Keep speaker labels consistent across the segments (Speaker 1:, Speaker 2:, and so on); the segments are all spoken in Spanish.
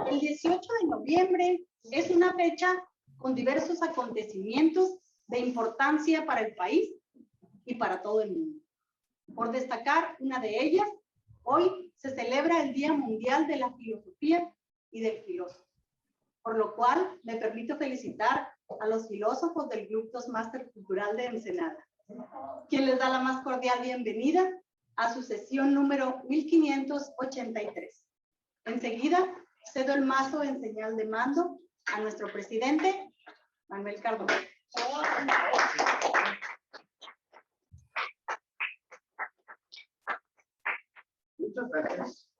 Speaker 1: El 18 de noviembre es una fecha con diversos acontecimientos de importancia para el país y para todo el mundo. Por destacar una de ellas, hoy se celebra el Día Mundial de la Filosofía y del Filósofo, por lo cual me permito felicitar a los filósofos del Club Toastmaster Cultural de Ensenada, quien les da la más cordial bienvenida a su sesión número 1583. Enseguida cedo el mazo en señal de mando a nuestro presidente, Manuel Cardona.
Speaker 2: Muchas gracias.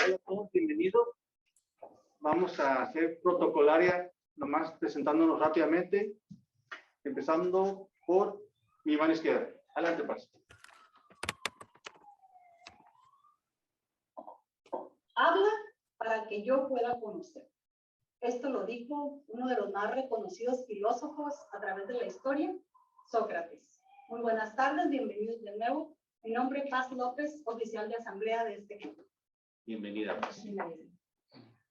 Speaker 2: Hola a todos, bienvenidos. Vamos a hacer protocolaria, nomás presentándonos rápidamente, empezando por mi mano izquierda. Adelante, Paz.
Speaker 1: Habla para que yo pueda conocer. Esto lo dijo uno de los más reconocidos filósofos a través de la historia, Sócrates. Muy buenas tardes, bienvenidos de nuevo. Mi nombre es Paz López, oficial de asamblea de este club.
Speaker 2: Bienvenida, Paz.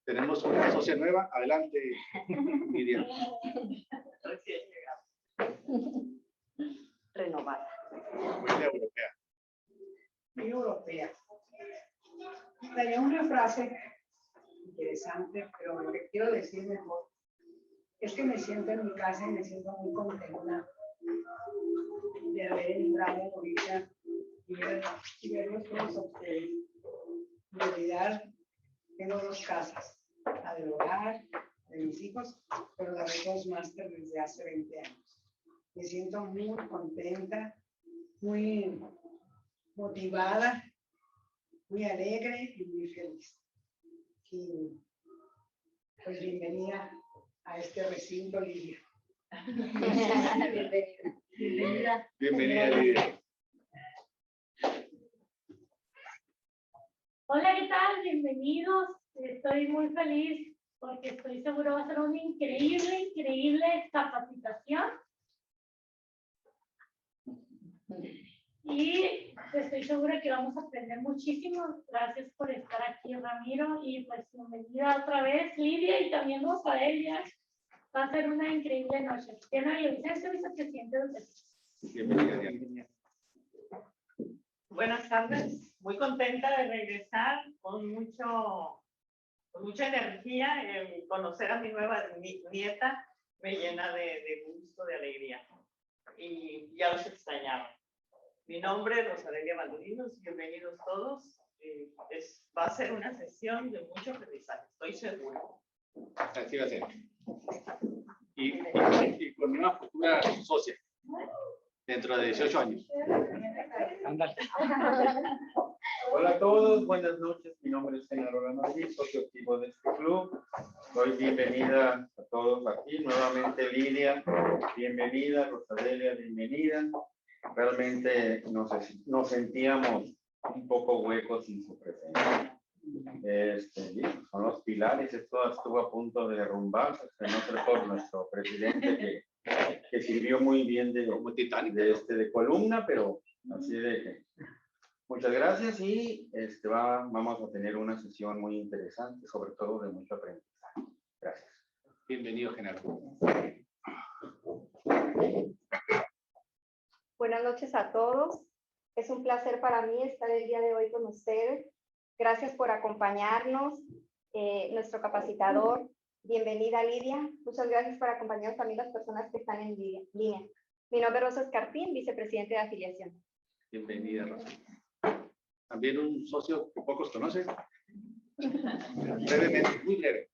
Speaker 2: Tenemos una socia nueva. Adelante, Miriam.
Speaker 3: Recién llegada. Renovada.
Speaker 2: Muy europea.
Speaker 4: Muy europea. Traía una frase interesante, pero lo que quiero decir mejor es que me siento en mi casa y me siento muy contenta de haber entrado ahorita y verlos todos a ustedes. En realidad, tengo dos casas, la del hogar, de mis hijos, pero la de Toastmaster desde hace 20 años. Me siento muy contenta, muy motivada, muy alegre y muy feliz. Y pues bienvenida a este recinto, Lidia.
Speaker 1: Bienvenida.
Speaker 2: Bienvenida, Lidia.
Speaker 5: Hola, ¿qué tal? Bienvenidos. Estoy muy feliz porque estoy seguro va a ser una increíble capacitación. Y estoy segura que vamos a aprender muchísimo. Gracias por estar aquí, Ramiro. Y pues bienvenida otra vez, Lidia, y también Rosadelia. Va a ser una increíble noche. Tiene la licencia, vicepresidente de ustedes.
Speaker 2: Bienvenida, Diana.
Speaker 3: Buenas tardes. Muy contenta de regresar con mucha energía. Conocer a mi nueva nieta me llena de gusto, de alegría. Y ya los extrañaba. Mi nombre es Rosadelia Valdovinos. Bienvenidos todos. Va a ser una sesión de mucho aprendizaje, estoy segura.
Speaker 2: Así va a ser. Y con una futura socia dentro de 18 años.
Speaker 6: Ándale. Hola a todos, buenas noches. Mi nombre es Genaro Madrid, socio activo de este club. Doy bienvenida a todos aquí. Nuevamente Lidia, bienvenida. Rosadelia, bienvenida. Realmente nos sentíamos un poco huecos sin su presencia. Son los pilares, esto estuvo a punto de derrumbarse, no sé por nuestro presidente que sirvió muy bien de columna, pero así de que muchas gracias y vamos a tener una sesión muy interesante, sobre todo de mucho aprendizaje. Gracias.
Speaker 2: Bienvenido, Genaro.
Speaker 7: Buenas noches a todos. Es un placer para mí estar el día de hoy con ustedes. Gracias por acompañarnos, nuestro capacitador. Bienvenida, Lidia. Muchas gracias por acompañarnos también las personas que están en línea. Mi nombre es Rosa Escarpín, vicepresidente de afiliación.
Speaker 2: Bienvenida, Rosa. También un socio que pocos conocen. Brevemente, muy breve.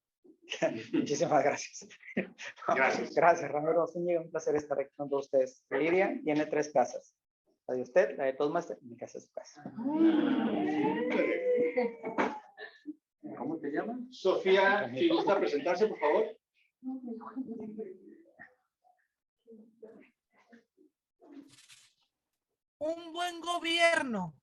Speaker 6: Muchísimas gracias.
Speaker 2: Gracias.
Speaker 6: Gracias, Ramiro Zúñiga. Un placer estar aquí con todos ustedes. Lidia tiene 3 casas. La de usted, la de Toastmaster, mi casa es su casa.
Speaker 2: ¿Cómo te llaman? Sofía, si gusta presentarse, por favor.
Speaker 8: Un buen gobierno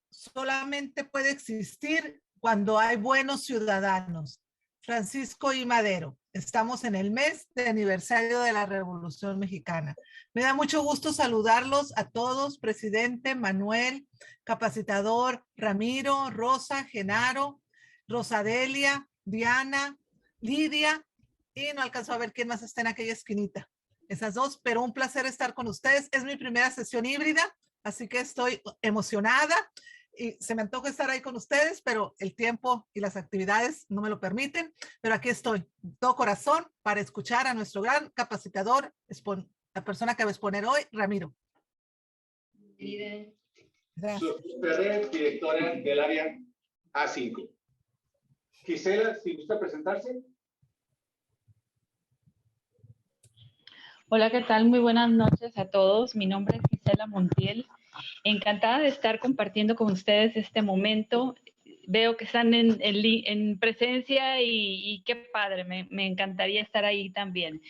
Speaker 8: solamente puede existir cuando hay buenos ciudadanos. Francisco I. Madero. Estamos en el mes de aniversario de la Revolución Mexicana. Me da mucho gusto saludarlos a todos, presidente, Manuel, capacitador, Ramiro, Rosa, Genaro, Rosadelia, Diana, Lidia, y no alcanzó a ver quién más está en aquella esquinita. Esas dos, pero un placer estar con ustedes. Es mi primera sesión híbrida, así que estoy emocionada y se me antoja estar ahí con ustedes, pero el tiempo y las actividades no me lo permiten. Pero aquí estoy, todo corazón, para escuchar a nuestro gran capacitador, la persona que va a exponer hoy, Ramiro.
Speaker 2: Su directora del área A5. Gisela, si gusta presentarse.
Speaker 9: Hola, ¿qué tal? Muy buenas noches a todos. Mi nombre es Gisela Montiel. Encantada de estar compartiendo con ustedes este momento. Veo que están en presencia y qué padre, me encantaría estar ahí también.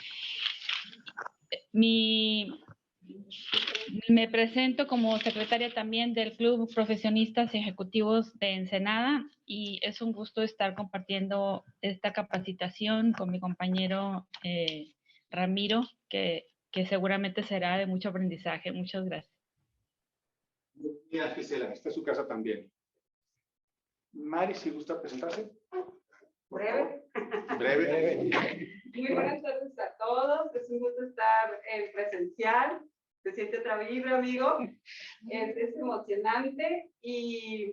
Speaker 9: Me presento como secretaria también del Club Profesionistas Ejecutivos de Ensenada y es un gusto estar compartiendo esta capacitación con mi compañero Ramiro, que seguramente será de mucho aprendizaje. Muchas gracias.
Speaker 2: Mira, Gisela, esta es su casa también. Mari, si gusta presentarse.
Speaker 10: Breve.
Speaker 2: Breve.
Speaker 10: Muy buenas tardes a todos. Es un gusto estar en presencial. Se siente otra vibra, amigo. Es emocionante y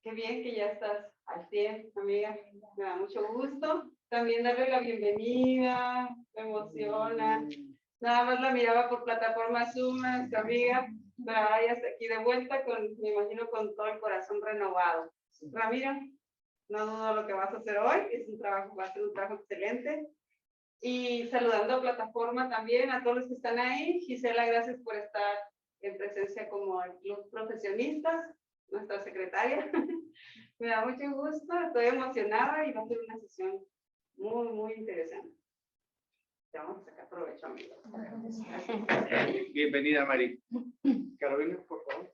Speaker 10: qué bien que ya estás al 100, amiga. Me da mucho gusto. También darle la bienvenida. Me emociona. Nada más la miraba por plataforma Zoom, amiga. Pero ahora ya está aquí de vuelta, me imagino con todo el corazón renovado. Ramiro, no dudo lo que vas a hacer hoy. Va a ser un trabajo excelente. Y saludando a plataforma también, a todos los que están ahí. Gisela, gracias por estar en presencia como el Club Profesionistas, nuestra secretaria. Me da mucho gusto, estoy emocionada y va a ser una sesión muy, muy interesante. Te vamos a sacar provecho, amigos.
Speaker 2: Bienvenida, Mari. Carolina, por favor.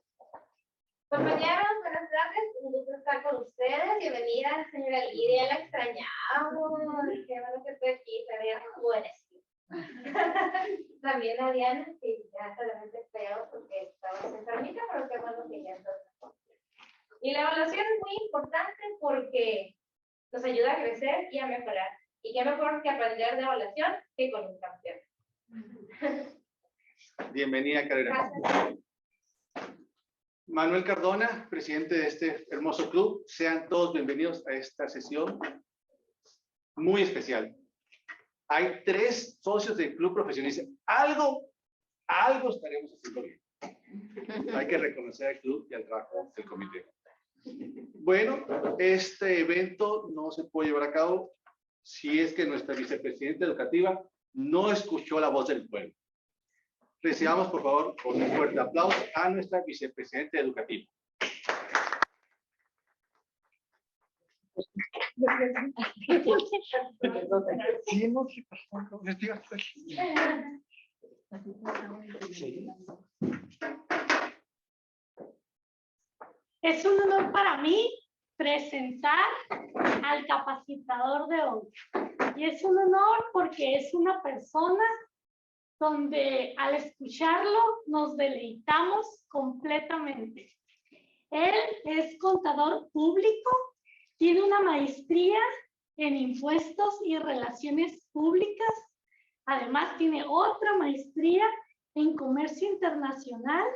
Speaker 11: Compañeros, buenas tardes, un gusto estar con ustedes. Bienvenida, señora Lidia, la extrañamos. Qué bueno que estoy aquí, te veía jóvenes. También a Diana, que ya se realmente feo porque estamos enfermita, pero qué bueno que ya está. Y la evaluación es muy importante porque nos ayuda a crecer y a mejorar. Y qué mejor que aprender de evaluación que con un campeón.
Speaker 2: Bienvenida, Carolina.
Speaker 11: Gracias.
Speaker 2: Manuel Cardona, presidente de este hermoso club. Sean todos bienvenidos a esta sesión muy especial. Hay 3 socios del Club Profesionista. Algo estaremos haciendo bien. Hay que reconocer al club y al trabajo del comité. Bueno, este evento no se puede llevar a cabo si es que nuestra vicepresidenta educativa no escuchó la voz del pueblo. Recibamos, por favor, con un fuerte aplauso a nuestra vicepresidenta educativa.
Speaker 5: Es un honor para mí presentar al capacitador de hoy. Y es un honor porque es una persona donde al escucharlo nos deleitamos completamente. Él es contador público, tiene una maestría en impuestos y relaciones públicas, además tiene otra maestría en comercio internacional,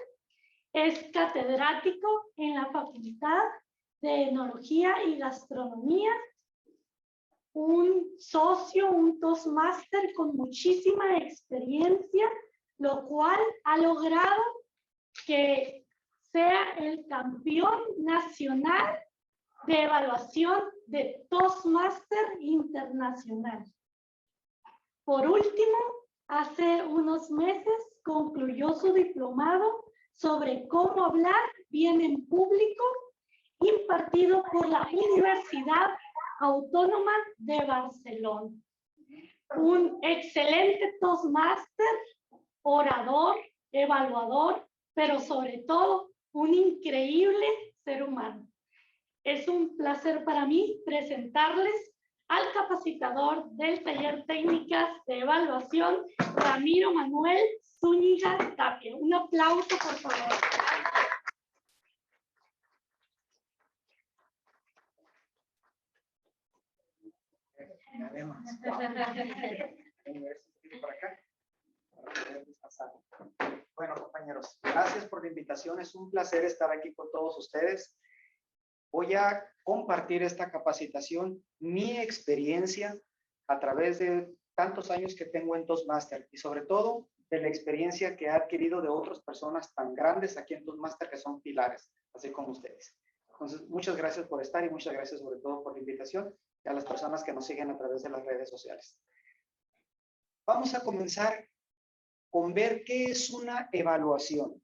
Speaker 5: es catedrático en la Facultad de Enología y Gastronomía, un socio, un Toastmaster con muchísima experiencia, lo cual ha logrado que sea el campeón nacional de evaluación de Toastmaster internacional. Por último, hace unos meses concluyó su diplomado sobre cómo hablar bien en público, impartido por la Universidad Autónoma de Barcelona. Un excelente Toastmaster, orador, evaluador pero sobre todo un increíble ser humano. Es un placer para mí presentarles al capacitador del taller técnicas de evaluación, Ramiro Manuel Zúñiga Tapia. Un aplauso, por favor.
Speaker 12: Bueno, compañeros, gracias por la invitación. Es un placer estar aquí con todos ustedes. Voy a compartir esta capacitación, mi experiencia a través de tantos años que tengo en Toastmasters y sobre todo de la experiencia que he adquirido de otras personas tan grandes aquí en Toastmasters que son pilares, así como ustedes. Entonces, muchas gracias por estar y muchas gracias sobre todo por la invitación y a las personas que nos siguen a través de las redes sociales. Vamos a comenzar con ver qué es una evaluación.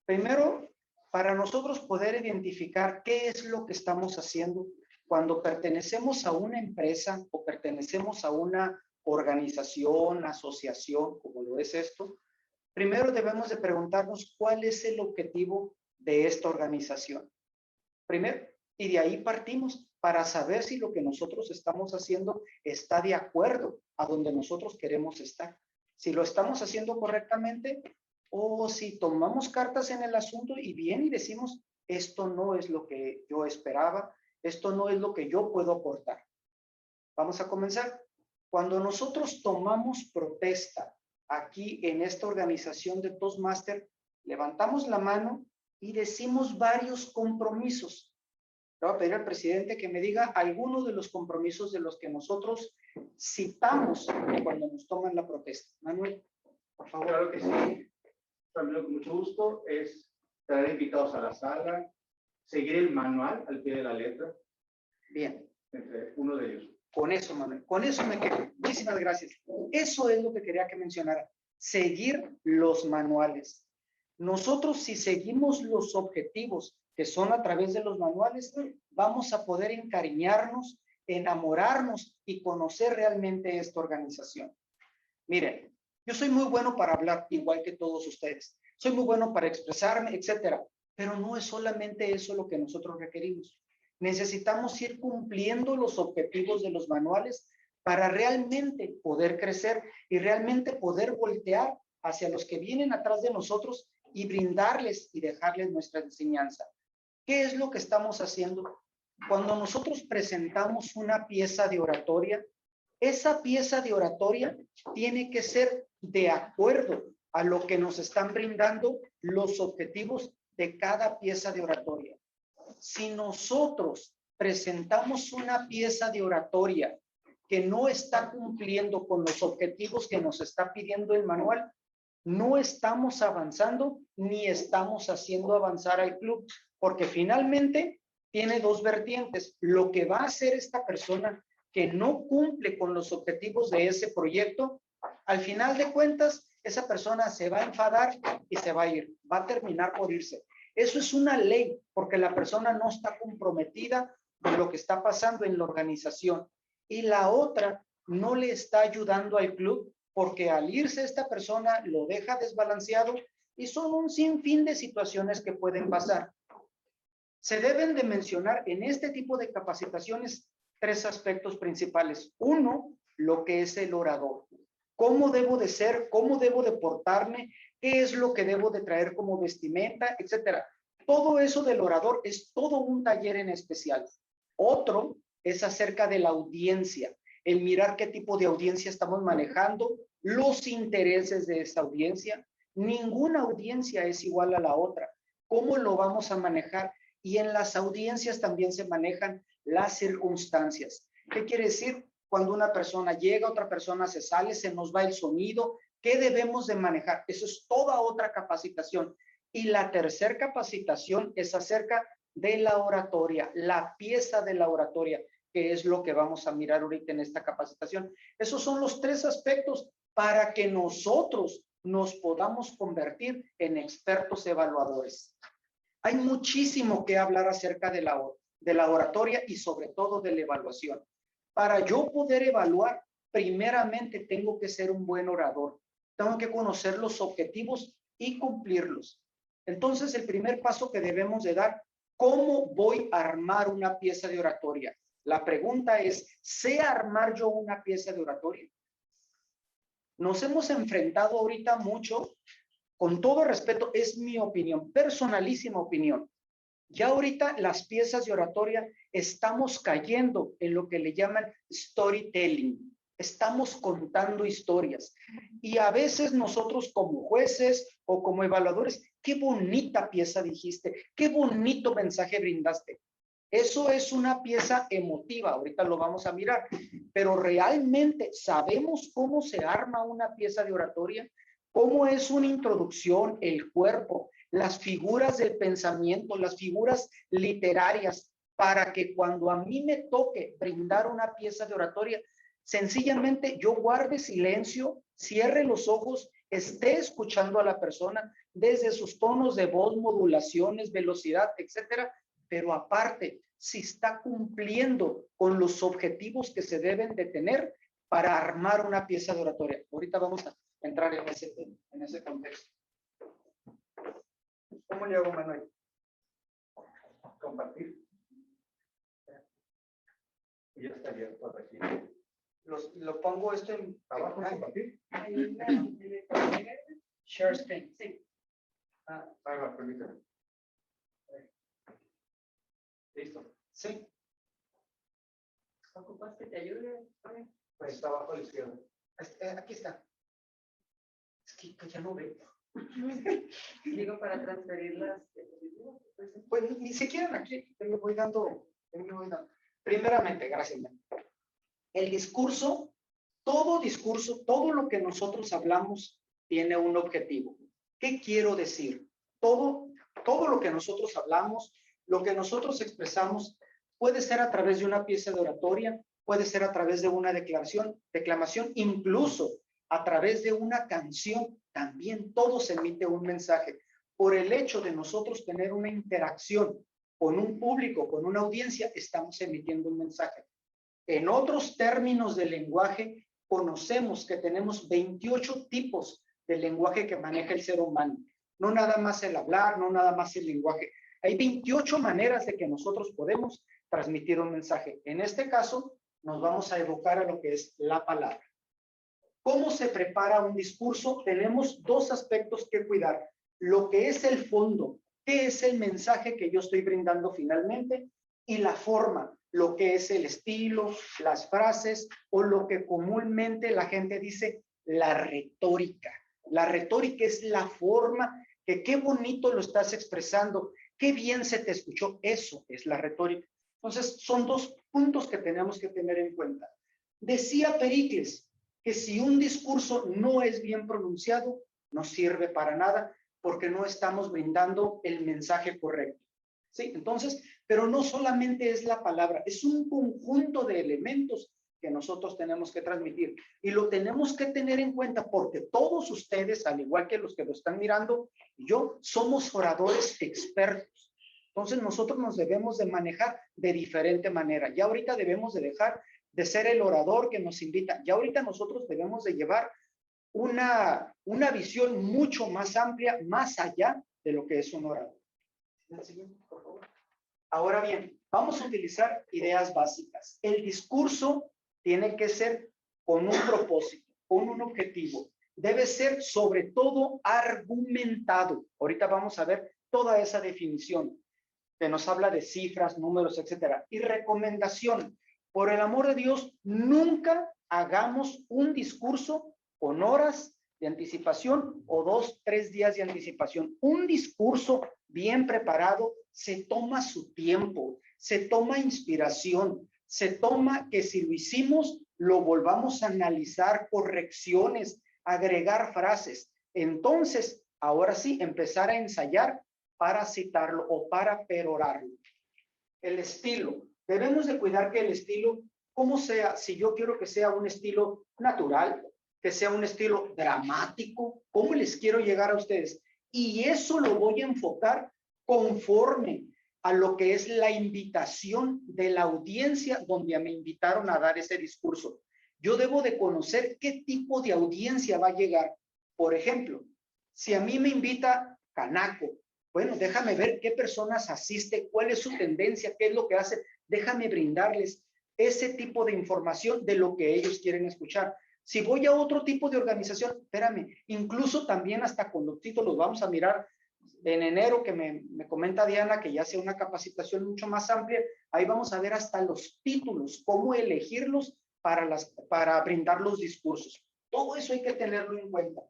Speaker 12: Primero, para nosotros poder identificar qué es lo que estamos haciendo cuando pertenecemos a una empresa o pertenecemos a una organización, asociación, como lo es esto, primero debemos de preguntarnos cuál es el objetivo de esta organización. Primero, y de ahí partimos para saber si lo que nosotros estamos haciendo está de acuerdo a donde nosotros queremos estar. Si lo estamos haciendo correctamente o si tomamos cartas en el asunto y bien y decimos, esto no es lo que yo esperaba, esto no es lo que yo puedo aportar. Vamos a comenzar. Cuando nosotros tomamos protesta aquí en esta organización de Toastmasters, levantamos la mano y decimos varios compromisos. Le voy a pedir al presidente que me diga algunos de los compromisos de los que nosotros citamos cuando nos toman la protesta. Manuel, por favor.
Speaker 2: Claro que sí. También con mucho gusto es traer invitados a la sala, seguir el manual al pie de la letra.
Speaker 12: Bien.
Speaker 2: Entre uno de ellos.
Speaker 12: Con eso, Manuel. Con eso me quedo. Muchísimas gracias. Eso es lo que quería que mencionara. Seguir los manuales. Nosotros, si seguimos los objetivos que son a través de los manuales, vamos a poder encariñarnos, enamorarnos y conocer realmente esta organización. Miren, yo soy muy bueno para hablar, igual que todos ustedes. Soy muy bueno para expresarme, etcétera. Pero no es solamente eso lo que nosotros requerimos. Necesitamos ir cumpliendo los objetivos de los manuales para realmente poder crecer y realmente poder voltear hacia los que vienen atrás de nosotros y brindarles y dejarles nuestra enseñanza. ¿Qué es lo que estamos haciendo? Cuando nosotros presentamos una pieza de oratoria, esa pieza de oratoria tiene que ser de acuerdo a lo que nos están brindando los objetivos de cada pieza de oratoria. Si nosotros presentamos una pieza de oratoria que no está cumpliendo con los objetivos que nos está pidiendo el manual, no estamos avanzando ni estamos haciendo avanzar al club, porque finalmente tiene dos vertientes. Lo que va a hacer esta persona que no cumple con los objetivos de ese proyecto, al final de cuentas, esa persona se va a enfadar y se va a ir, va a terminar por irse. Eso es una ley, porque la persona no está comprometida con lo que está pasando en la organización. Y la otra no le está ayudando al club, porque al irse esta persona lo deja desbalanceado y son un sinfín de situaciones que pueden pasar. Se deben de mencionar en este tipo de capacitaciones tres aspectos principales. Uno, lo que es el orador. ¿Cómo debo de ser? ¿Cómo debo de portarme? ¿Qué es lo que debo de traer como vestimenta? Etcétera. Todo eso del orador es todo un taller en especial. Otro es acerca de la audiencia. El mirar qué tipo de audiencia estamos manejando, los intereses de esa audiencia. Ninguna audiencia es igual a la otra. ¿Cómo lo vamos a manejar? Y en las audiencias también se manejan las circunstancias. ¿Qué quiere decir? Cuando una persona llega, otra persona se sale, se nos va el sonido. ¿Qué debemos de manejar? Eso es toda otra capacitación. Y la tercera capacitación es acerca de la oratoria, la pieza de la oratoria, que es lo que vamos a mirar ahorita en esta capacitación. Esos son los tres aspectos para que nosotros nos podamos convertir en expertos evaluadores. Hay muchísimo que hablar acerca de la oratoria y sobre todo de la evaluación. Para yo poder evaluar, primeramente tengo que ser un buen orador. Tengo que conocer los objetivos y cumplirlos. Entonces, el primer paso que debemos de dar, ¿cómo voy a armar una pieza de oratoria? La pregunta es, ¿sé armar yo una pieza de oratoria? Nos hemos enfrentado ahorita mucho, con todo respeto, es mi opinión, personalísima opinión. Ya ahorita las piezas de oratoria estamos cayendo en lo que le llaman storytelling. Estamos contando historias. Y a veces nosotros como jueces o como evaluadores, qué bonita pieza dijiste, qué bonito mensaje brindaste. Eso es una pieza emotiva, ahorita lo vamos a mirar, pero realmente sabemos cómo se arma una pieza de oratoria, cómo es una introducción, el cuerpo, las figuras del pensamiento, las figuras literarias, para que cuando a mí me toque brindar una pieza de oratoria, sencillamente yo guarde silencio, cierre los ojos, esté escuchando a la persona desde sus tonos de voz, modulaciones, velocidad, etcétera, pero aparte, si está cumpliendo con los objetivos que se deben de tener para armar una pieza de oratoria. Ahorita vamos a entrar en ese contexto. ¿Cómo le hago, Manuel? Compartir.
Speaker 6: Ya está abierto aquí.
Speaker 12: Lo pongo esto en
Speaker 6: Abajo, compartir.
Speaker 12: Share screen. Sí.
Speaker 6: Ahí va, permítame. Listo.
Speaker 12: Sí.
Speaker 10: ¿Ocupas que te ayude?
Speaker 6: Pues está abajo a la izquierda.
Speaker 12: Aquí está. Es que ya no veo.
Speaker 10: Digo, para transferirlas.
Speaker 12: Pues ni siquiera aquí. Te lo voy dando. Primeramente, gracias. El discurso, todo lo que nosotros hablamos tiene un objetivo. ¿Qué quiero decir? Todo lo que nosotros hablamos, lo que nosotros expresamos, puede ser a través de una pieza de oratoria, puede ser a través de una declamación, incluso a través de una canción, también todo se emite un mensaje. Por el hecho de nosotros tener una interacción con un público, con una audiencia, estamos emitiendo un mensaje. En otros términos del lenguaje, conocemos que tenemos 28 tipos de lenguaje que maneja el ser humano. No nada más el hablar, no nada más el lenguaje. Hay 28 maneras de que nosotros podemos transmitir un mensaje. En este caso, nos vamos a evocar a lo que es la palabra. ¿Cómo se prepara un discurso? Tenemos dos aspectos que cuidar. Lo que es el fondo, qué es el mensaje que yo estoy brindando finalmente, y la forma, lo que es el estilo, las frases o lo que comúnmente la gente dice, la retórica. La retórica es la forma que qué bonito lo estás expresando, qué bien se te escuchó. Eso es la retórica. Entonces, son dos puntos que tenemos que tener en cuenta. Decía Pericles que si un discurso no es bien pronunciado, no sirve para nada porque no estamos brindando el mensaje correcto. ¿Sí? Entonces, pero no solamente es la palabra, es un conjunto de elementos que nosotros tenemos que transmitir y lo tenemos que tener en cuenta porque todos ustedes, al igual que los que lo están mirando, yo, somos oradores expertos. Entonces, nosotros nos debemos de manejar de diferente manera. Ya ahorita debemos de dejar de ser el orador que nos invita. Ya ahorita nosotros debemos de llevar una visión mucho más amplia, más allá de lo que es un orador. El siguiente, por favor. Ahora bien, vamos a utilizar ideas básicas. El discurso tiene que ser con un propósito, con un objetivo. Debe ser sobre todo argumentado. Ahorita vamos a ver toda esa definición que nos habla de cifras, números, etcétera. Y recomendación, por el amor de Dios, nunca hagamos un discurso con horas de anticipación o 2, 3 días de anticipación. Un discurso bien preparado se toma su tiempo, se toma inspiración, se toma que si lo hicimos, lo volvamos a analizar, correcciones, agregar frases. Entonces, ahora sí, empezar a ensayar para citarlo o para perorarlo. El estilo. Debemos de cuidar que el estilo, como sea, si yo quiero que sea un estilo natural, que sea un estilo dramático, ¿cómo les quiero llegar a ustedes? Y eso lo voy a enfocar conforme a lo que es la invitación de la audiencia donde me invitaron a dar ese discurso. Yo debo de conocer qué tipo de audiencia va a llegar. Por ejemplo, si a mí me invita Canaco Bueno, déjame ver qué personas asiste, cuál es su tendencia, qué es lo que hace. Déjame brindarles ese tipo de información de lo que ellos quieren escuchar. Si voy a otro tipo de organización, espérame, incluso también hasta con los títulos, vamos a mirar en enero que me comenta Diana que ya sea una capacitación mucho más amplia, ahí vamos a ver hasta los títulos, cómo elegirlos para brindar los discursos. Todo eso hay que tenerlo en cuenta.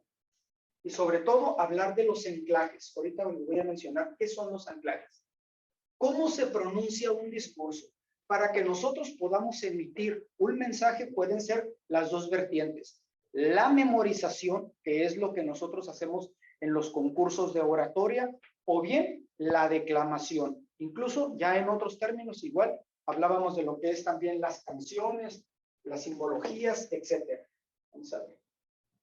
Speaker 12: Y sobre todo hablar de los anclajes. Ahorita les voy a mencionar qué son los anclajes. ¿Cómo se pronuncia un discurso? Para que nosotros podamos emitir un mensaje pueden ser las dos vertientes. La memorización, que es lo que nosotros hacemos en los concursos de oratoria, o bien la declamación. Incluso ya en otros términos igual hablábamos de lo que es también las canciones, las simbologías, etcétera. Vamos a ver.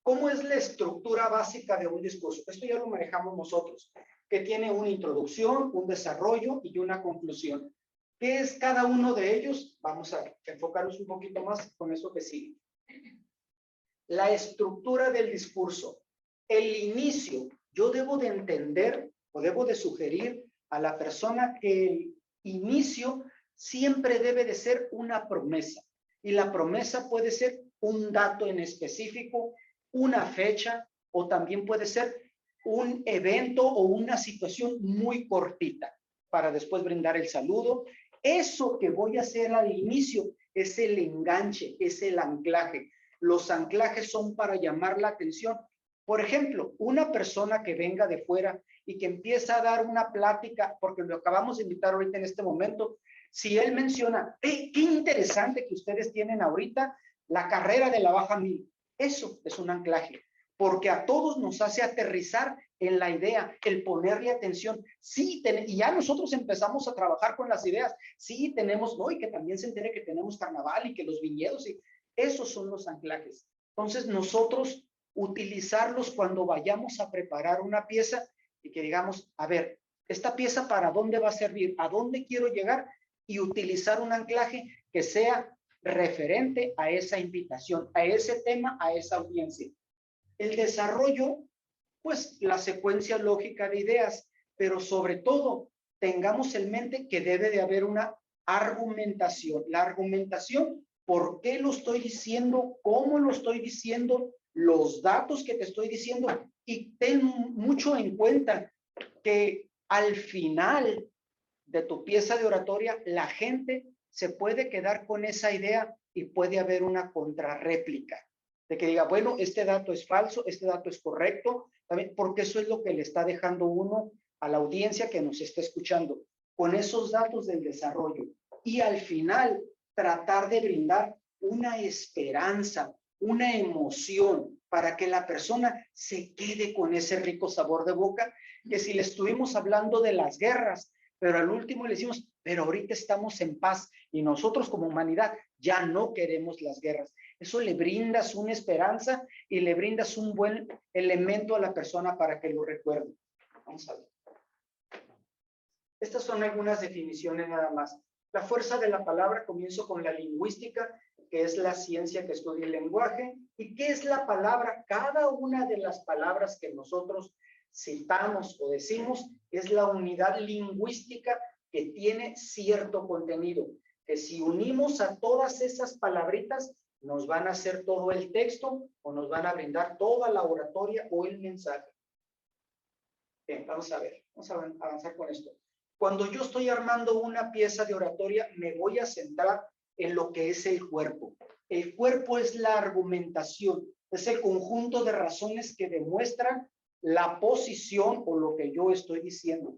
Speaker 12: ¿Cómo es la estructura básica de un discurso? Esto ya lo manejamos nosotros, que tiene una introducción, un desarrollo y una conclusión. ¿Qué es cada uno de ellos? Vamos a enfocarnos un poquito más con eso que sigue. La estructura del discurso. El inicio. Yo debo de entender o debo de sugerir a la persona que el inicio siempre debe de ser una promesa. Y la promesa puede ser un dato en específico, una fecha, o también puede ser un evento o una situación muy cortita para después brindar el saludo. Eso que voy a hacer al inicio es el enganche, es el anclaje. Los anclajes son para llamar la atención. Por ejemplo, una persona que venga de fuera y que empieza a dar una plática, porque lo acabamos de invitar ahorita en este momento, si él menciona, qué interesante que ustedes tienen ahorita la carrera de la baja 1000. Eso es un anclaje, porque a todos nos hace aterrizar en la idea, el ponerle atención. Sí, y ya nosotros empezamos a trabajar con las ideas. Sí, tenemos, ¿no? Y que también se entere que tenemos carnaval y que los viñedos, y esos son los anclajes. Entonces, nosotros utilizarlos cuando vayamos a preparar una pieza y que digamos, a ver, esta pieza para dónde va a servir, a dónde quiero llegar, y utilizar un anclaje que sea referente a esa invitación, a ese tema, a esa audiencia. El desarrollo, pues la secuencia lógica de ideas, pero sobre todo tengamos en mente que debe de haber una argumentación. La argumentación, ¿por qué lo estoy diciendo? ¿Cómo lo estoy diciendo? Los datos que te estoy diciendo. Y ten mucho en cuenta que al final de tu pieza de oratoria, la gente se puede quedar con esa idea y puede haber una contrarréplica de que diga, bueno, este dato es falso, este dato es correcto, también, porque eso es lo que le está dejando uno a la audiencia que nos está escuchando, con esos datos del desarrollo. Y al final, tratar de brindar una esperanza, una emoción para que la persona se quede con ese rico sabor de boca, que si le estuvimos hablando de las guerras, pero al último le decimos, pero ahorita estamos en paz y nosotros como humanidad ya no queremos las guerras. Eso le brindas una esperanza y le brindas un buen elemento a la persona para que lo recuerde. Vamos a ver. Estas son algunas definiciones nada más. La fuerza de la palabra, comienzo con la lingüística, que es la ciencia que estudia el lenguaje. ¿Y qué es la palabra? Cada una de las palabras que nosotros citamos o decimos es la unidad lingüística que tiene cierto contenido, que si unimos a todas esas palabritas nos van a hacer todo el texto o nos van a brindar toda la oratoria o el mensaje. Bien, vamos a ver, vamos a avanzar con esto. Cuando yo estoy armando una pieza de oratoria, me voy a centrar en lo que es el cuerpo. El cuerpo es la argumentación, es el conjunto de razones que demuestran la posición o lo que yo estoy diciendo.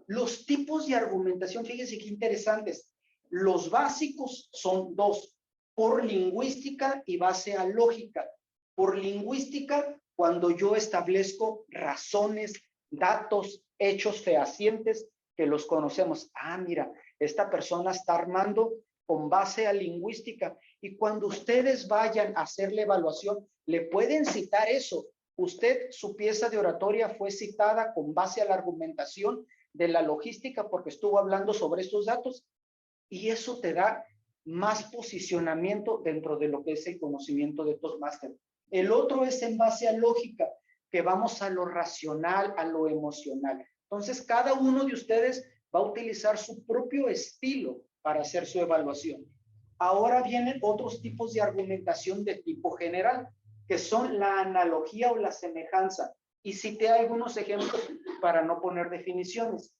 Speaker 12: Los tipos de argumentación, fíjense qué interesantes. Los básicos son dos, por lingüística y base a lógica. Por lingüística, cuando yo establezco razones, datos, hechos fehacientes que los conocemos. Ah, mira, esta persona está armando con base a lingüística. Y cuando ustedes vayan a hacer la evaluación, le pueden citar eso. Usted, su pieza de oratoria fue citada con base a la argumentación de la logística porque estuvo hablando sobre estos datos y eso te da más posicionamiento dentro de lo que es el conocimiento de Toastmaster. El otro es en base a lógica, que vamos a lo racional, a lo emocional. Entonces, cada uno de ustedes va a utilizar su propio estilo para hacer su evaluación. Ahora vienen otros tipos de argumentación de tipo general, que son la analogía o la semejanza. Y cité algunos ejemplos para no poner definiciones.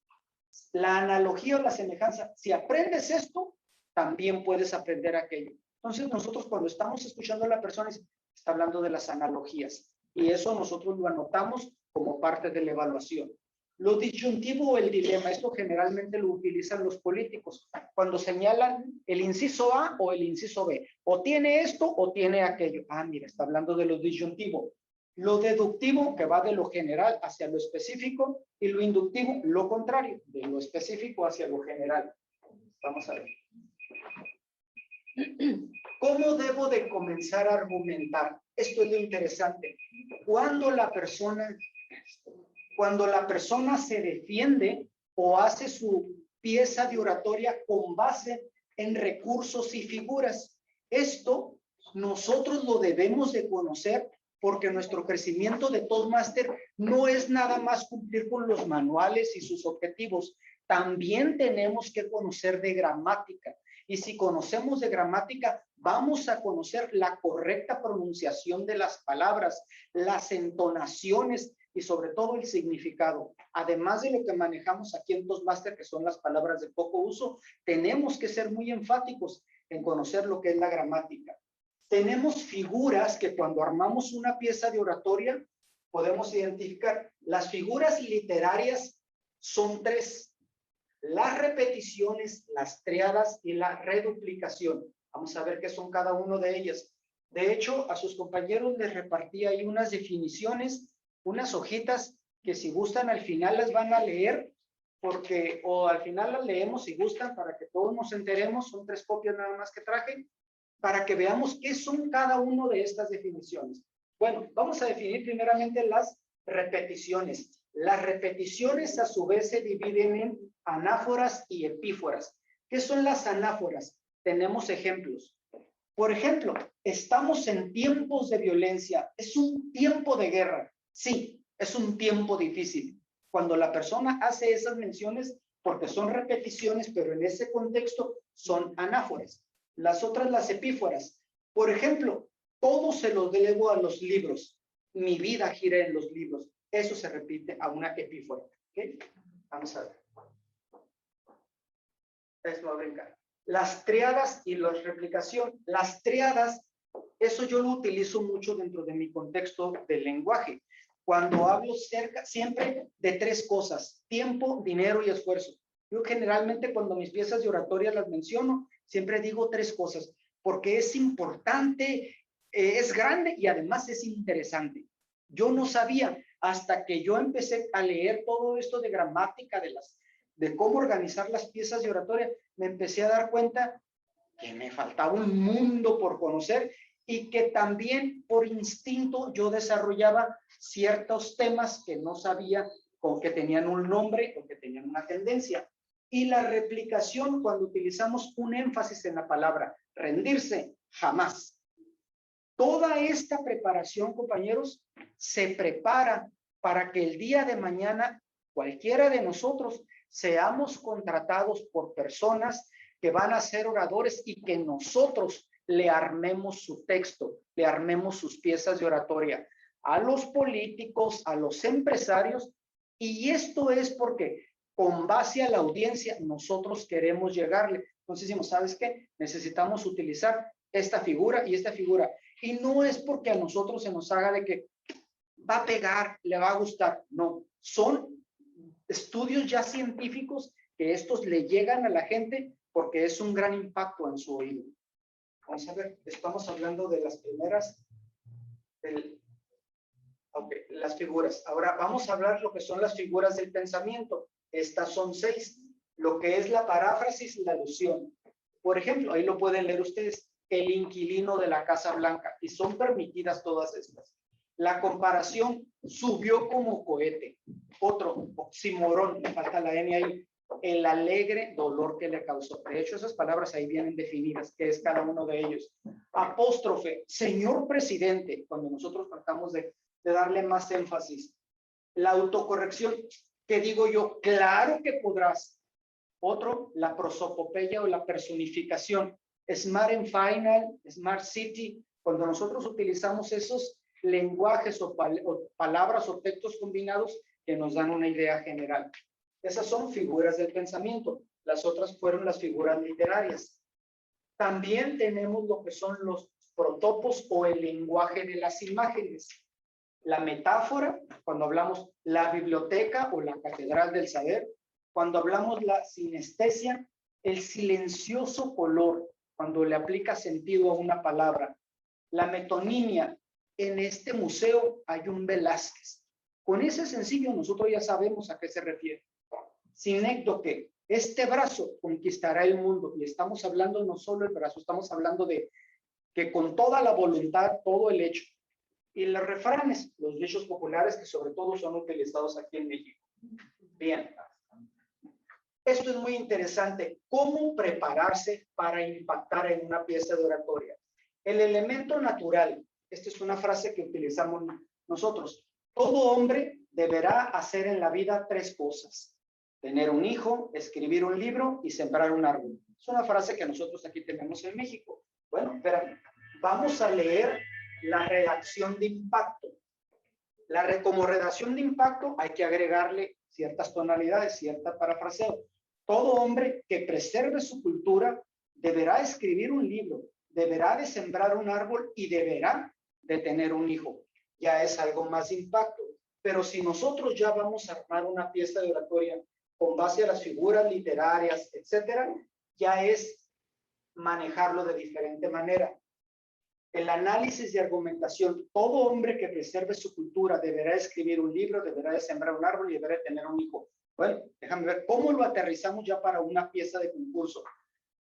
Speaker 12: La analogía o la semejanza, si aprendes esto, también puedes aprender aquello. Entonces, nosotros cuando estamos escuchando a la persona, está hablando de las analogías. Y eso nosotros lo anotamos como parte de la evaluación. Lo disyuntivo o el dilema, esto generalmente lo utilizan los políticos cuando señalan el inciso A o el inciso B. O tiene esto o tiene aquello. Ah, mira, está hablando de lo disyuntivo. Lo deductivo, que va de lo general hacia lo específico, y lo inductivo, lo contrario, de lo específico hacia lo general. Vamos a ver. ¿Cómo debo de comenzar a argumentar? Esto es lo interesante. Cuando la persona se defiende o hace su pieza de oratoria con base en recursos y figuras. Esto nosotros lo debemos de conocer porque nuestro crecimiento de Toastmaster no es nada más cumplir con los manuales y sus objetivos. También tenemos que conocer de gramática. Y si conocemos de gramática, vamos a conocer la correcta pronunciación de las palabras, las entonaciones y sobre todo el significado. Además de lo que manejamos aquí en Toastmaster, que son las palabras de poco uso, tenemos que ser muy enfáticos en conocer lo que es la gramática. Tenemos figuras que cuando armamos una pieza de oratoria podemos identificar. Las figuras literarias son tres: las repeticiones, las triadas y la reduplicación. Vamos a ver qué son cada uno de ellas. De hecho, a sus compañeros les repartí ahí unas definiciones, unas hojitas que si gustan al final las van a leer, porque o al final las leemos si gustan para que todos nos enteremos. Son 3 copias nada más que traje, para que veamos qué son cada una de estas definiciones. Bueno, vamos a definir primeramente las repeticiones. Las repeticiones a su vez se dividen en anáforas y epíforas. ¿Qué son las anáforas? Tenemos ejemplos. Por ejemplo, estamos en tiempos de violencia. ¿Es un tiempo de guerra? Sí, es un tiempo difícil. Cuando la persona hace esas menciones, porque son repeticiones, pero en ese contexto son anáforas. Las otras, las epíforas. Por ejemplo, todo se lo debo a los libros. Mi vida gira en los libros. Eso se repite a una epífora. ¿Okay? Vamos a ver. Esto va a brincar. Las triadas y la replicación. Las triadas, eso yo lo utilizo mucho dentro de mi contexto del lenguaje. Cuando hablo siempre de 3 cosas: tiempo, dinero y esfuerzo. Yo generalmente cuando mis piezas de oratoria las menciono, siempre digo 3 cosas, porque es importante, es grande y además es interesante. Yo no sabía hasta que yo empecé a leer todo esto de gramática, de cómo organizar las piezas de oratoria, me empecé a dar cuenta que me faltaba un mundo por conocer y que también por instinto yo desarrollaba ciertos temas que no sabía o que tenían un nombre o que tenían una tendencia. Y la replicación, cuando utilizamos un énfasis en la palabra rendirse, jamás. Toda esta preparación, compañeros, se prepara para que el día de mañana cualquiera de nosotros seamos contratados por personas que van a ser oradores y que nosotros le armemos su texto, le armemos sus piezas de oratoria a los políticos, a los empresarios. Y esto es porque con base a la audiencia nosotros queremos llegarle. Entonces decimos, ¿sabes qué? Necesitamos utilizar esta figura y esta figura. Y no es porque a nosotros se nos haga de que va a pegar, le va a gustar. No, son estudios ya científicos que estos le llegan a la gente porque es un gran impacto en su oído. Vamos a ver, estamos hablando de las primeras, las figuras. Ahora vamos a hablar lo que son las figuras del pensamiento. Estas son 6. Lo que es la paráfrasis y la alusión. Por ejemplo, ahí lo pueden leer ustedes, el inquilino de la Casa Blanca, y son permitidas todas estas. La comparación, subió como cohete. Otro, oxímoron, me falta la N ahí, el alegre dolor que le causó. De hecho, esas palabras ahí vienen definidas, que es cada uno de ellos. Apóstrofe, señor presidente, cuando nosotros tratamos de darle más énfasis. La autocorrección, ¿Qué digo yo? Claro que podrás. Otro, la prosopopeya o la personificación. Smart and Final, Smart City. Cuando nosotros utilizamos esos lenguajes o palabras o textos combinados que nos dan una idea general. Esas son figuras del pensamiento. Las otras fueron las figuras literarias. También tenemos lo que son los protopos o el lenguaje de las imágenes. La metáfora, cuando hablamos la biblioteca o la catedral del saber. Cuando hablamos la sinestesia, el silencioso color, cuando le aplica sentido a una palabra. La metonimia, en este museo hay un Velázquez. Con ese sencillo nosotros ya sabemos a qué se refiere. Sinécdoque, este brazo conquistará el mundo. Y estamos hablando no solo del brazo, estamos hablando de que con toda la voluntad, todo el hecho. Y los refranes, los dichos populares que sobre todo son utilizados aquí en México. Bien. Esto es muy interesante. ¿Cómo prepararse para impactar en una pieza de oratoria? El elemento natural. Esta es una frase que utilizamos nosotros. Todo hombre deberá hacer en la vida 3 cosas. Tener un hijo, escribir un libro y sembrar un árbol. Es una frase que nosotros aquí tenemos en México. Bueno, espérame. Vamos a leer la redacción de impacto. Como redacción de impacto hay que agregarle ciertas tonalidades, cierta parafraseo. Todo hombre que preserve su cultura deberá escribir un libro, deberá de sembrar un árbol y deberá de tener un hijo. Ya es algo más de impacto. Pero si nosotros ya vamos a armar una pieza de oratoria con base a las figuras literarias, etcétera, ya es manejarlo de diferente manera. El análisis de argumentación, todo hombre que preserve su cultura deberá escribir un libro, deberá de sembrar un árbol y deberá de tener un hijo. Bueno, déjame ver cómo lo aterrizamos ya para una pieza de concurso.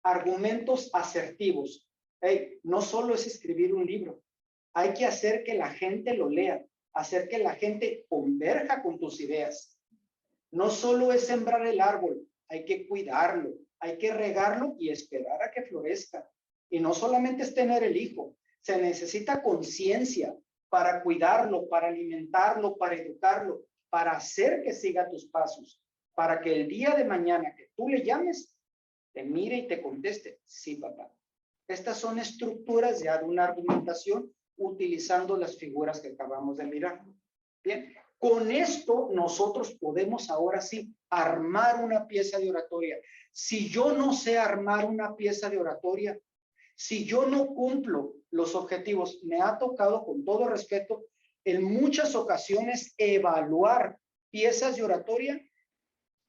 Speaker 12: Argumentos asertivos. Hey, no solo es escribir un libro, hay que hacer que la gente lo lea, hacer que la gente converja con tus ideas. No solo es sembrar el árbol, hay que cuidarlo, hay que regarlo y esperar a que florezca. Y no solamente es tener el hijo, se necesita conciencia para cuidarlo, para alimentarlo, para educarlo, para hacer que siga tus pasos, para que el día de mañana que tú le llames, te mire y te conteste, sí, papá. Estas son estructuras ya de una argumentación utilizando las figuras que acabamos de mirar. Bien, con esto nosotros podemos ahora sí armar una pieza de oratoria. Si yo no sé armar una pieza de oratoria, si yo no cumplo los objetivos, me ha tocado con todo respeto en muchas ocasiones evaluar piezas de oratoria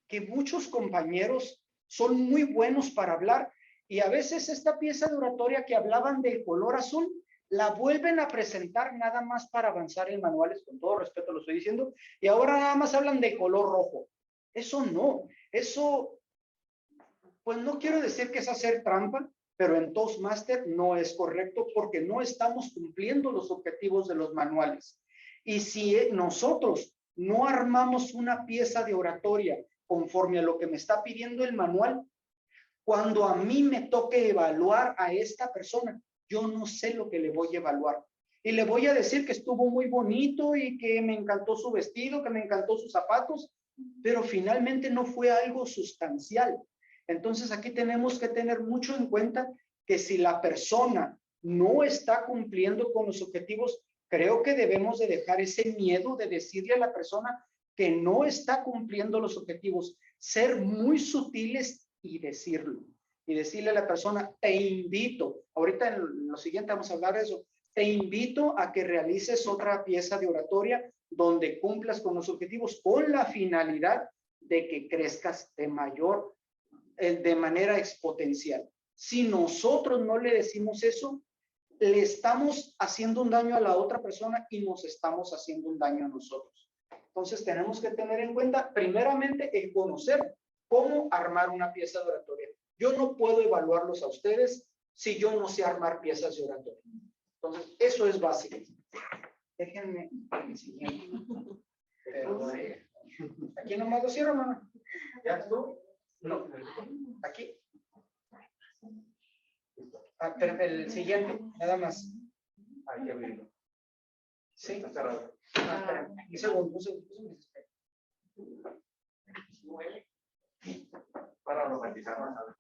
Speaker 12: que muchos compañeros son muy buenos para hablar y a veces esta pieza de oratoria que hablaban del color azul la vuelven a presentar nada más para avanzar en manuales, con todo respeto lo estoy diciendo, y ahora nada más hablan de color rojo. Eso no, eso, pues no quiero decir que es hacer trampa, pero en Toastmaster no es correcto porque no estamos cumpliendo los objetivos de los manuales. Y si nosotros no armamos una pieza de oratoria conforme a lo que me está pidiendo el manual, cuando a mí me toque evaluar a esta persona, yo no sé lo que le voy a evaluar. Y le voy a decir que estuvo muy bonito y que me encantó su vestido, que me encantó sus zapatos, pero finalmente no fue algo sustancial. Entonces aquí tenemos que tener mucho en cuenta que si la persona no está cumpliendo con los objetivos, creo que debemos de dejar ese miedo de decirle a la persona que no está cumpliendo los objetivos, ser muy sutiles y decirlo. Y decirle a la persona, te invito, ahorita en lo siguiente vamos a hablar de eso, te invito a que realices otra pieza de oratoria donde cumplas con los objetivos con la finalidad de que crezcas de manera exponencial. Si nosotros no le decimos eso, le estamos haciendo un daño a la otra persona y nos estamos haciendo un daño a nosotros. Entonces tenemos que tener en cuenta, primeramente, el conocer cómo armar una pieza de oratoria. Yo no puedo evaluarlos a ustedes si yo no sé armar piezas de oratoria. Entonces, eso es básico. Déjenme el siguiente. Aquí nomás lo cierro, mamá. ¿Ya estuvo? No. Aquí. Pero el siguiente, nada más.
Speaker 6: Hay que abrirlo.
Speaker 12: Sí.
Speaker 6: Está cerrado.
Speaker 12: Un segundo.
Speaker 6: alfabetizarnos.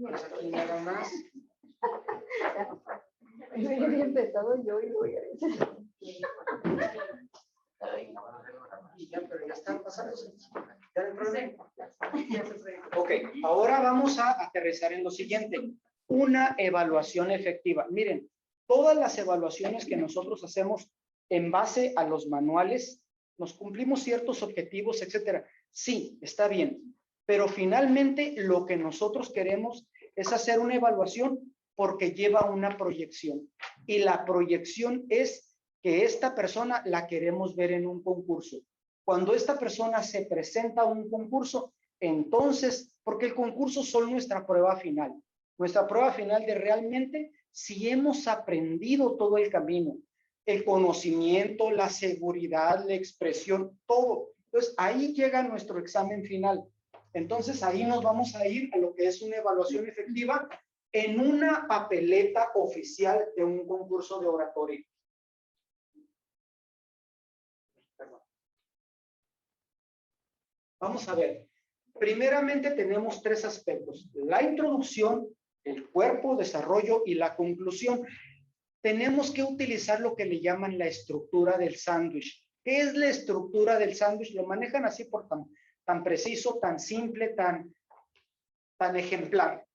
Speaker 12: Pues aquí nada más.
Speaker 7: Yo ya había empezado yo y lo voy a decir.
Speaker 12: Y ya, pero ya están pasando. ¿Ya no hay problema? Ok, ahora vamos a aterrizar en lo siguiente. Una evaluación efectiva. Miren, todas las evaluaciones que nosotros hacemos en base a los manuales, nos cumplimos ciertos objetivos, etcétera. Sí, está bien. Pero finalmente lo que nosotros queremos es hacer una evaluación porque lleva una proyección. Y la proyección es que esta persona la queremos ver en un concurso. Cuando esta persona se presenta a un concurso, entonces, porque el concurso son nuestra prueba final de realmente si hemos aprendido todo el camino, el conocimiento, la seguridad, la expresión, todo. Entonces, ahí llega nuestro examen final. Entonces, ahí nos vamos a ir a lo que es una evaluación efectiva en una papeleta oficial de un concurso de oratoria. Vamos a ver. Primeramente tenemos tres aspectos: la introducción, el cuerpo, desarrollo y la conclusión. Tenemos que utilizar lo que le llaman la estructura del sándwich. ¿Qué es la estructura del sándwich? Lo manejan así por tan preciso, tan simple, tan ejemplar.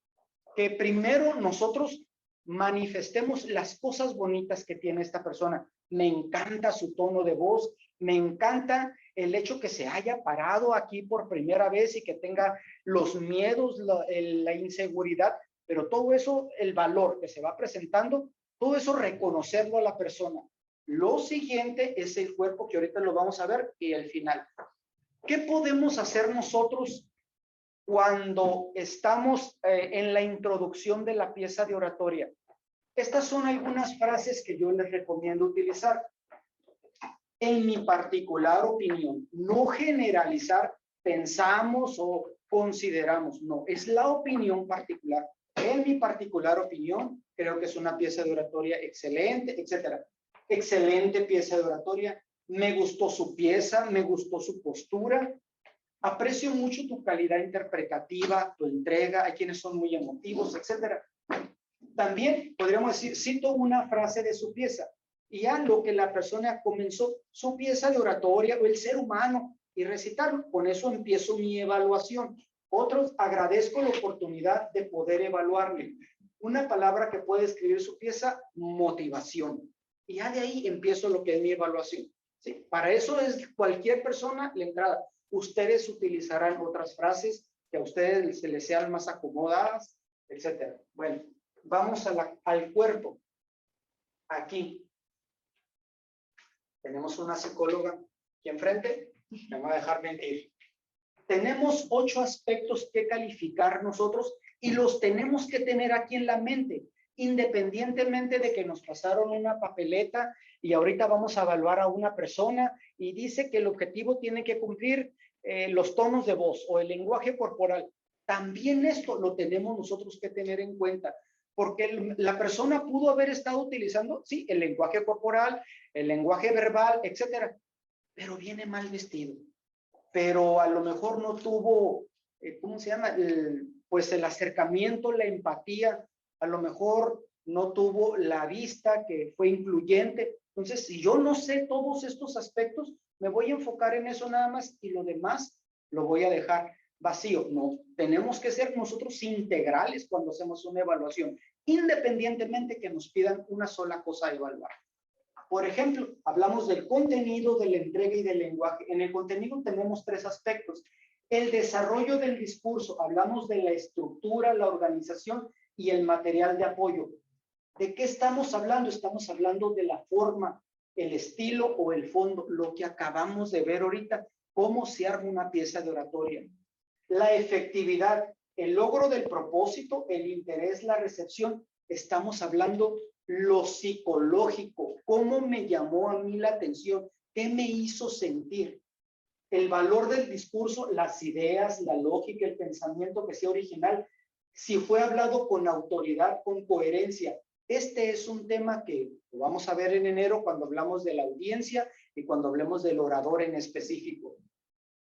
Speaker 12: Que primero nosotros manifestemos las cosas bonitas que tiene esta persona. Me encanta su tono de voz, me encanta el hecho que se haya parado aquí por primera vez y que tenga los miedos, la inseguridad, pero todo eso, el valor que se va presentando, todo eso reconocerlo a la persona. Lo siguiente es el cuerpo, que ahorita lo vamos a ver, y el final. ¿Qué podemos hacer nosotros cuando estamos en la introducción de la pieza de oratoria? Estas son algunas frases que yo les recomiendo utilizar. En mi particular opinión, no generalizar, pensamos o consideramos, no, es la opinión particular. En mi particular opinión, creo que es una pieza de oratoria excelente, etcétera. Excelente pieza de oratoria. Me gustó su pieza, me gustó su postura. Aprecio mucho tu calidad interpretativa, tu entrega. Hay quienes son muy emotivos, etcétera. También podríamos decir, cito una frase de su pieza. Y ya lo que la persona comenzó, su pieza de oratoria o el ser humano, y recitarlo. Con eso empiezo mi evaluación. Otros, agradezco la oportunidad de poder evaluarle. Una palabra que puede escribir su pieza, motivación. Y ya de ahí empiezo lo que es mi evaluación. ¿Sí? Para eso es cualquier persona la entrada. Ustedes utilizarán otras frases que a ustedes se les sean más acomodadas, etcétera. Bueno, vamos al cuerpo. Aquí tenemos una psicóloga aquí enfrente. Me va a dejar mentir. Tenemos 8 aspectos que calificar nosotros y los tenemos que tener aquí en la mente, independientemente de que nos pasaron una papeleta y ahorita vamos a evaluar a una persona y dice que el objetivo tiene que cumplir los tonos de voz o el lenguaje corporal. También esto lo tenemos nosotros que tener en cuenta, porque la persona pudo haber estado utilizando, sí, el lenguaje corporal, el lenguaje verbal, etcétera, pero viene mal vestido. Pero a lo mejor no tuvo, ¿cómo se llama? Pues el acercamiento, la empatía, a lo mejor no tuvo la vista que fue incluyente. Entonces, si yo no sé todos estos aspectos, me voy a enfocar en eso nada más y lo demás lo voy a dejar vacío. No, tenemos que ser nosotros integrales cuando hacemos una evaluación, independientemente que nos pidan una sola cosa a evaluar. Por ejemplo, hablamos del contenido, de la entrega y del lenguaje. En el contenido tenemos 3 aspectos. El desarrollo del discurso, hablamos de la estructura, la organización y el material de apoyo. ¿De qué estamos hablando? Estamos hablando de la forma, el estilo o el fondo, lo que acabamos de ver ahorita, cómo se arma una pieza de oratoria. La efectividad, el logro del propósito, el interés, la recepción. Estamos hablando lo psicológico, cómo me llamó a mí la atención, qué me hizo sentir. El valor del discurso, las ideas, la lógica, el pensamiento que sea original, si fue hablado con autoridad, con coherencia. Este es un tema que lo vamos a ver en enero cuando hablamos de la audiencia y cuando hablemos del orador en específico.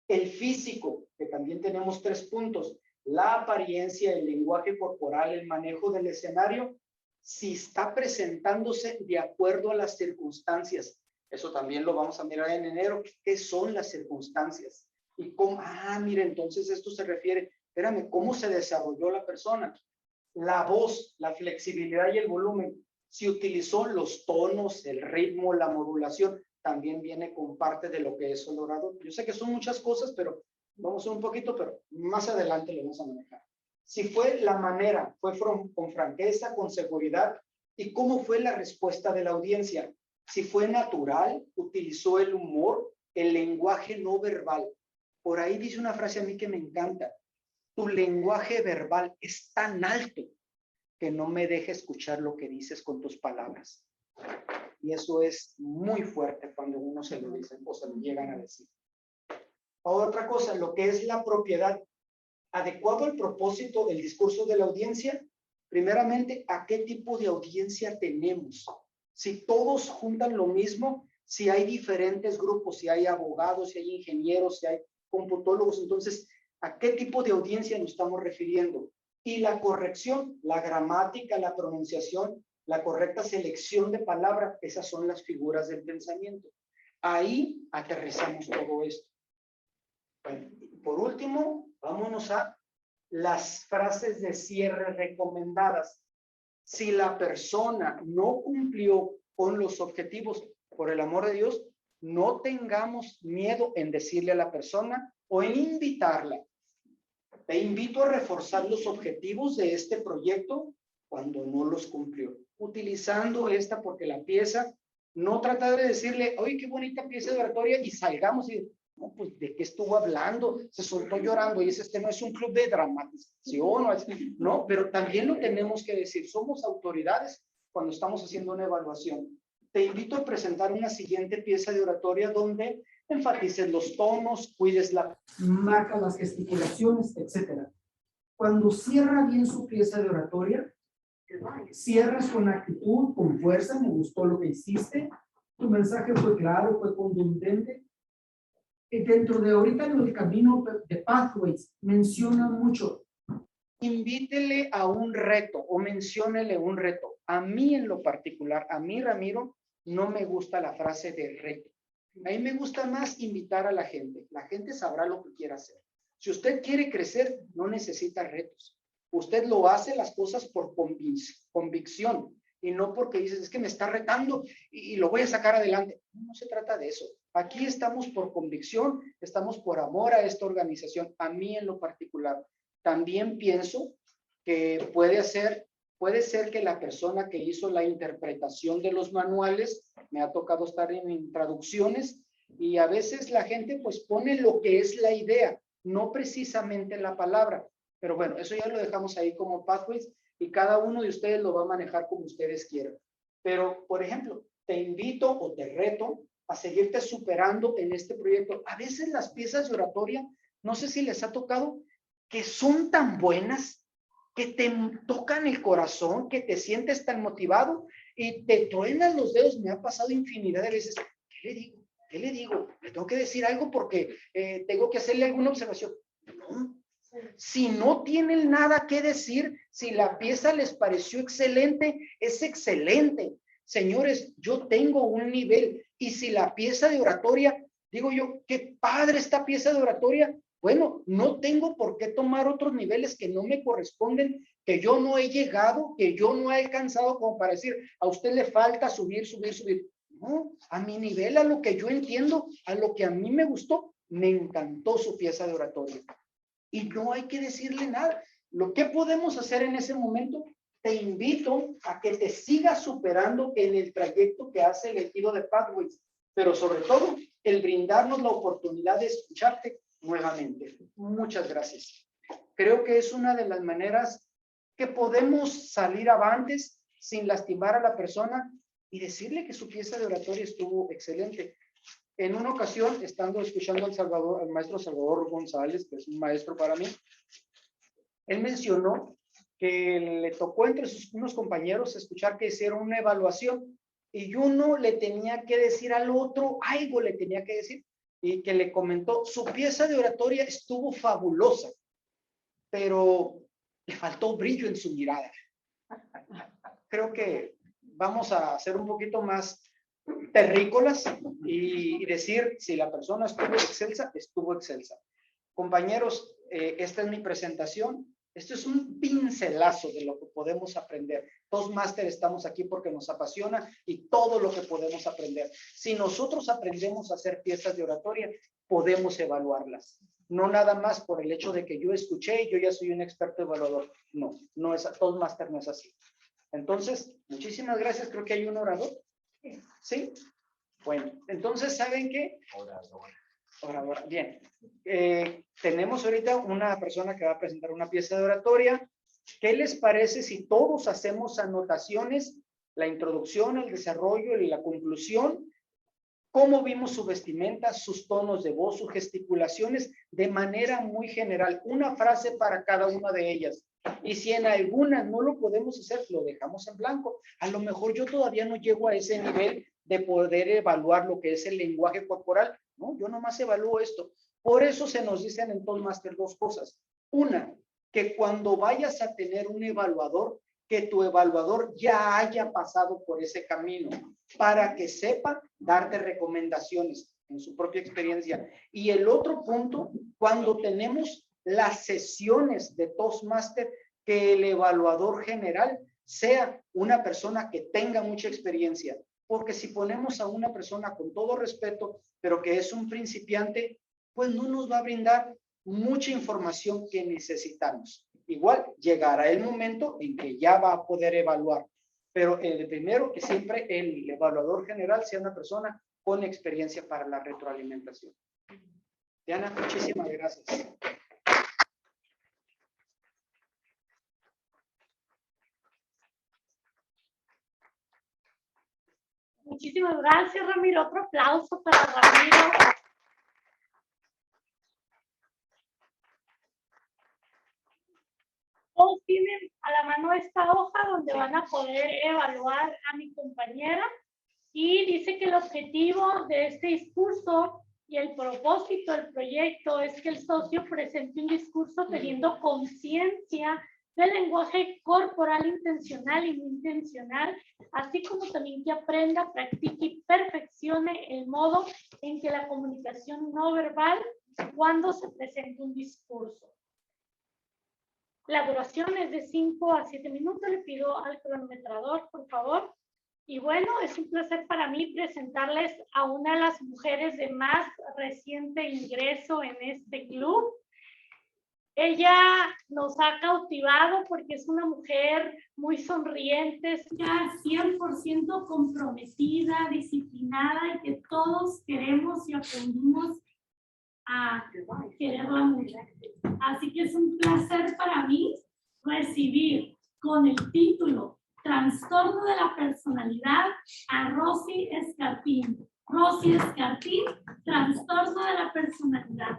Speaker 12: El físico, que también tenemos 3 puntos. La apariencia, el lenguaje corporal, el manejo del escenario, si está presentándose de acuerdo a las circunstancias. Eso también lo vamos a mirar en enero. ¿Qué son las circunstancias? Y cómo, mire, entonces esto se refiere, espérame, ¿cómo se desarrolló la persona? La voz, la flexibilidad y el volumen. Si utilizó los tonos, el ritmo, la modulación, también viene con parte de lo que es el orador. Yo sé que son muchas cosas, pero vamos a un poquito, pero más adelante lo vamos a manejar. Si fue la manera, fue con franqueza, con seguridad, y cómo fue la respuesta de la audiencia. Si fue natural, utilizó el humor, el lenguaje no verbal. Por ahí dice una frase a mí que me encanta. Tu lenguaje verbal es tan alto que no me deja escuchar lo que dices con tus palabras. Y eso es muy fuerte cuando uno se lo dice o se lo llegan a decir. Otra cosa, lo que es la propiedad. Adecuado al propósito del discurso de la audiencia, primeramente, ¿a qué tipo de audiencia tenemos? Si todos juntan lo mismo, si hay diferentes grupos, si hay abogados, si hay ingenieros, si hay computólogos, entonces, ¿a qué tipo de audiencia nos estamos refiriendo? Y la corrección, la gramática, la pronunciación, la correcta selección de palabras, esas son las figuras del pensamiento. Ahí aterrizamos todo esto. Bueno, por último, vámonos a las frases de cierre recomendadas. Si la persona no cumplió con los objetivos, por el amor de Dios, no tengamos miedo en decirle a la persona o en invitarla. Te invito a reforzar los objetivos de este proyecto cuando no los cumplió. Utilizando esta porque la pieza, no tratar de decirle, oye, qué bonita pieza de oratoria y salgamos y, no, pues, ¿de qué estuvo hablando? Se soltó llorando y dice, este no es un club de dramatización, no, pero también lo tenemos que decir, somos autoridades cuando estamos haciendo una evaluación. Te invito a presentar una siguiente pieza de oratoria donde enfatices los tonos, cuides marca las gesticulaciones, etc. Cuando cierra bien su pieza de oratoria, cierras con actitud, con fuerza, me gustó lo que hiciste, tu mensaje fue claro, fue contundente. Dentro de ahorita en el camino de Pathways, menciona mucho, invítele a un reto o menciónele un reto. A mí en lo particular, a mí Ramiro, no me gusta la frase de reto. A mí me gusta más invitar a la gente. La gente sabrá lo que quiere hacer. Si usted quiere crecer, no necesita retos. Usted lo hace las cosas por convicción y no porque dices, es que me está retando y lo voy a sacar adelante. No se trata de eso. Aquí estamos por convicción, estamos por amor a esta organización. A mí en lo particular, también pienso que puede ser que la persona que hizo la interpretación de los manuales, me ha tocado estar en traducciones, y a veces la gente pues pone lo que es la idea, no precisamente la palabra. Pero bueno, eso ya lo dejamos ahí como Pathways y cada uno de ustedes lo va a manejar como ustedes quieran. Pero, por ejemplo, te invito o te reto a seguirte superando en este proyecto. A veces las piezas de oratoria, no sé si les ha tocado, que son tan buenas, que te tocan el corazón, que te sientes tan motivado y te truenan los dedos. Me ha pasado infinidad de veces. ¿Qué le digo? ¿Qué le digo? Le tengo que decir algo porque tengo que hacerle alguna observación. No. Si no tienen nada que decir, si la pieza les pareció excelente, es excelente. Señores, yo tengo un nivel y si la pieza de oratoria, digo yo, qué padre esta pieza de oratoria, bueno, no tengo por qué tomar otros niveles que no me corresponden, que yo no he llegado, que yo no he alcanzado como para decir, a usted le falta subir. No, a mi nivel, a lo que yo entiendo, a lo que a mí me gustó, me encantó su pieza de oratoria. Y no hay que decirle nada. Lo que podemos hacer en ese momento, te invito a que te sigas superando en el trayecto que has elegido de Pathways, pero sobre todo el brindarnos la oportunidad de escucharte nuevamente. Muchas gracias. Creo que es una de las maneras que podemos salir avantes sin lastimar a la persona y decirle que su pieza de oratoria estuvo excelente. En una ocasión, estando escuchando al maestro Salvador González, que es un maestro para mí, él mencionó que le tocó entre unos compañeros escuchar que hicieron una evaluación y uno le tenía que decir al otro, algo le tenía que decir, y que le comentó, su pieza de oratoria estuvo fabulosa, pero le faltó brillo en su mirada. Creo que vamos a ser un poquito más terrícolas y decir si la persona estuvo excelsa, estuvo excelsa. Compañeros, esta es mi presentación. Esto es un pincelazo de lo que podemos aprender. Toastmaster estamos aquí porque nos apasiona y todo lo que podemos aprender. Si nosotros aprendemos a hacer piezas de oratoria, podemos evaluarlas. No nada más por el hecho de que yo escuché y yo ya soy un experto evaluador. No, no es, Toastmaster no es así. Entonces, muchísimas gracias. Creo que hay un orador. ¿Sí? Bueno, entonces, ¿saben qué? Orador. Bien. Tenemos ahorita una persona que va a presentar una pieza de oratoria. ¿Qué les parece si todos hacemos anotaciones? La introducción, el desarrollo y la conclusión. ¿Cómo vimos su vestimenta, sus tonos de voz, sus gesticulaciones? De manera muy general. Una frase para cada una de ellas. Y si en alguna no lo podemos hacer, lo dejamos en blanco. A lo mejor yo todavía no llego a ese nivel de poder evaluar lo que es el lenguaje corporal. No, yo nomás evalúo esto. Por eso se nos dicen en Toastmaster dos cosas. Una, que cuando vayas a tener un evaluador, que tu evaluador ya haya pasado por ese camino para que sepa darte recomendaciones en su propia experiencia. Y el otro punto, cuando tenemos las sesiones de Toastmaster, que el evaluador general sea una persona que tenga mucha experiencia, porque si ponemos a una persona con todo respeto, pero que es un principiante, pues no nos va a brindar mucha información que necesitamos. Igual llegará el momento en que ya va a poder evaluar, pero el primero que siempre el evaluador general sea una persona con experiencia para la retroalimentación. Diana, muchísimas gracias.
Speaker 5: Muchísimas gracias, Ramiro. Otro aplauso para Ramiro. Todos tienen a la mano esta hoja donde van a poder evaluar a mi compañera y dice que el objetivo de este discurso y el propósito del proyecto es que el socio presente un discurso teniendo conciencia del lenguaje corporal intencional y no intencional, así como también que aprenda, practique y perfeccione el modo en que la comunicación no verbal cuando se presenta un discurso. La duración es de 5 a 7 minutos. Le pido al cronometrador, por favor. Y bueno, es un placer para mí presentarles a una de las mujeres de más reciente ingreso en este club. Ella nos ha cautivado porque es una mujer muy sonriente, es ya 100% comprometida, disciplinada y que todos queremos y aprendimos a quererla mucho. Así que es un placer para mí recibir con el título Trastorno de la Personalidad a Rosy Escartín. Rosy Escartín, Trastorno de la Personalidad.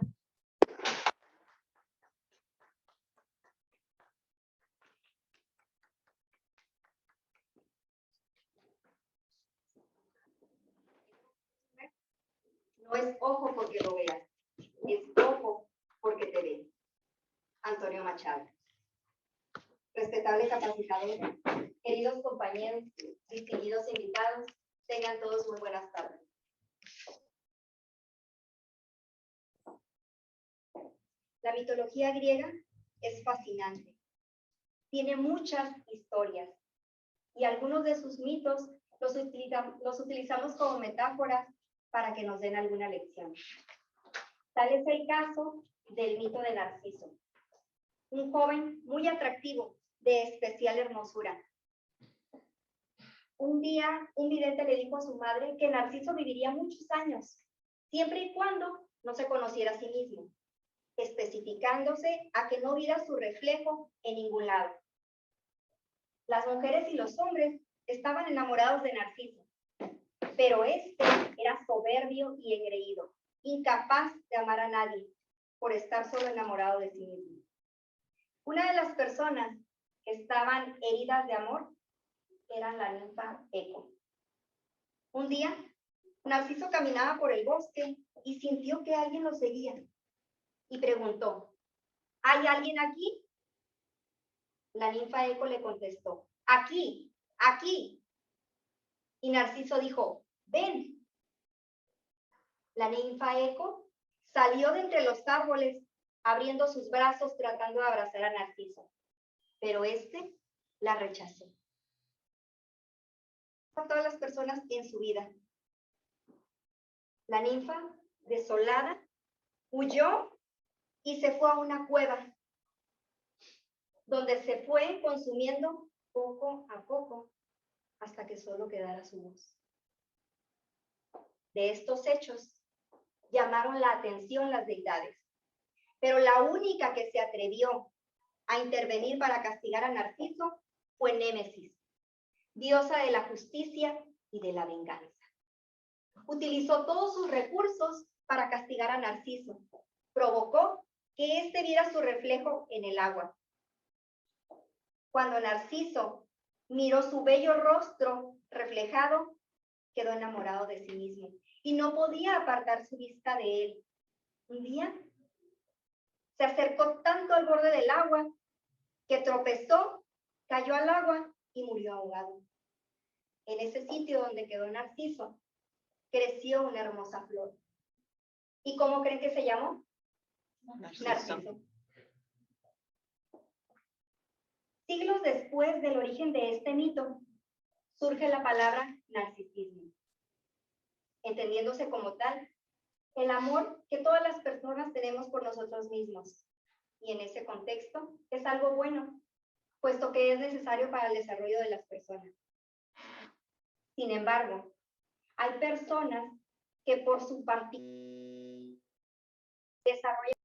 Speaker 7: No es ojo porque lo veas, es ojo porque te ve. Antonio Machado. Respetable capacitador, queridos compañeros, distinguidos invitados, tengan todos muy buenas tardes. La mitología griega es fascinante. Tiene muchas historias y algunos de sus mitos los utilizamos como metáforas para que nos den alguna lección. Tal es el caso del mito de Narciso, un joven muy atractivo, de especial hermosura. Un día, un vidente le dijo a su madre que Narciso viviría muchos años, siempre y cuando no se conociera a sí mismo, especificándose a que no viera su reflejo en ningún lado. Las mujeres y los hombres estaban enamorados de Narciso, pero este era soberbio y engreído, incapaz de amar a nadie, por estar solo enamorado de sí mismo. Una de las personas estaban heridas de amor eran la ninfa Eco. Un día, Narciso caminaba por el bosque y sintió que alguien lo seguía y preguntó, ¿hay alguien aquí? La ninfa Eco le contestó, aquí, aquí. Y Narciso dijo, ven. La ninfa Eco salió de entre los árboles, abriendo sus brazos tratando de abrazar a Narciso, pero este la rechazó. A todas las personas en su vida. La ninfa, desolada, huyó y se fue a una cueva, donde se fue consumiendo poco a poco hasta que solo quedara su voz. De estos hechos llamaron la atención las deidades, pero la única que se atrevió a intervenir para castigar a Narciso fue Némesis, diosa de la justicia y de la venganza. Utilizó todos sus recursos para castigar a Narciso. Provocó que éste viera su reflejo en el agua. Cuando Narciso miró su bello rostro reflejado, quedó enamorado de sí mismo y no podía apartar su vista de él. Un día se acercó tanto al borde del agua que tropezó, cayó al agua y murió ahogado. En ese sitio donde quedó Narciso, creció una hermosa flor. ¿Y cómo creen que se llamó? Narciso. Siglos después del origen de este mito, surge la palabra narcisismo, entendiéndose como tal el amor que todas las personas tenemos por nosotros mismos. Y en ese contexto es algo bueno, puesto que es necesario para el desarrollo de las personas. Sin embargo, hay personas que por su particularidad desarrollan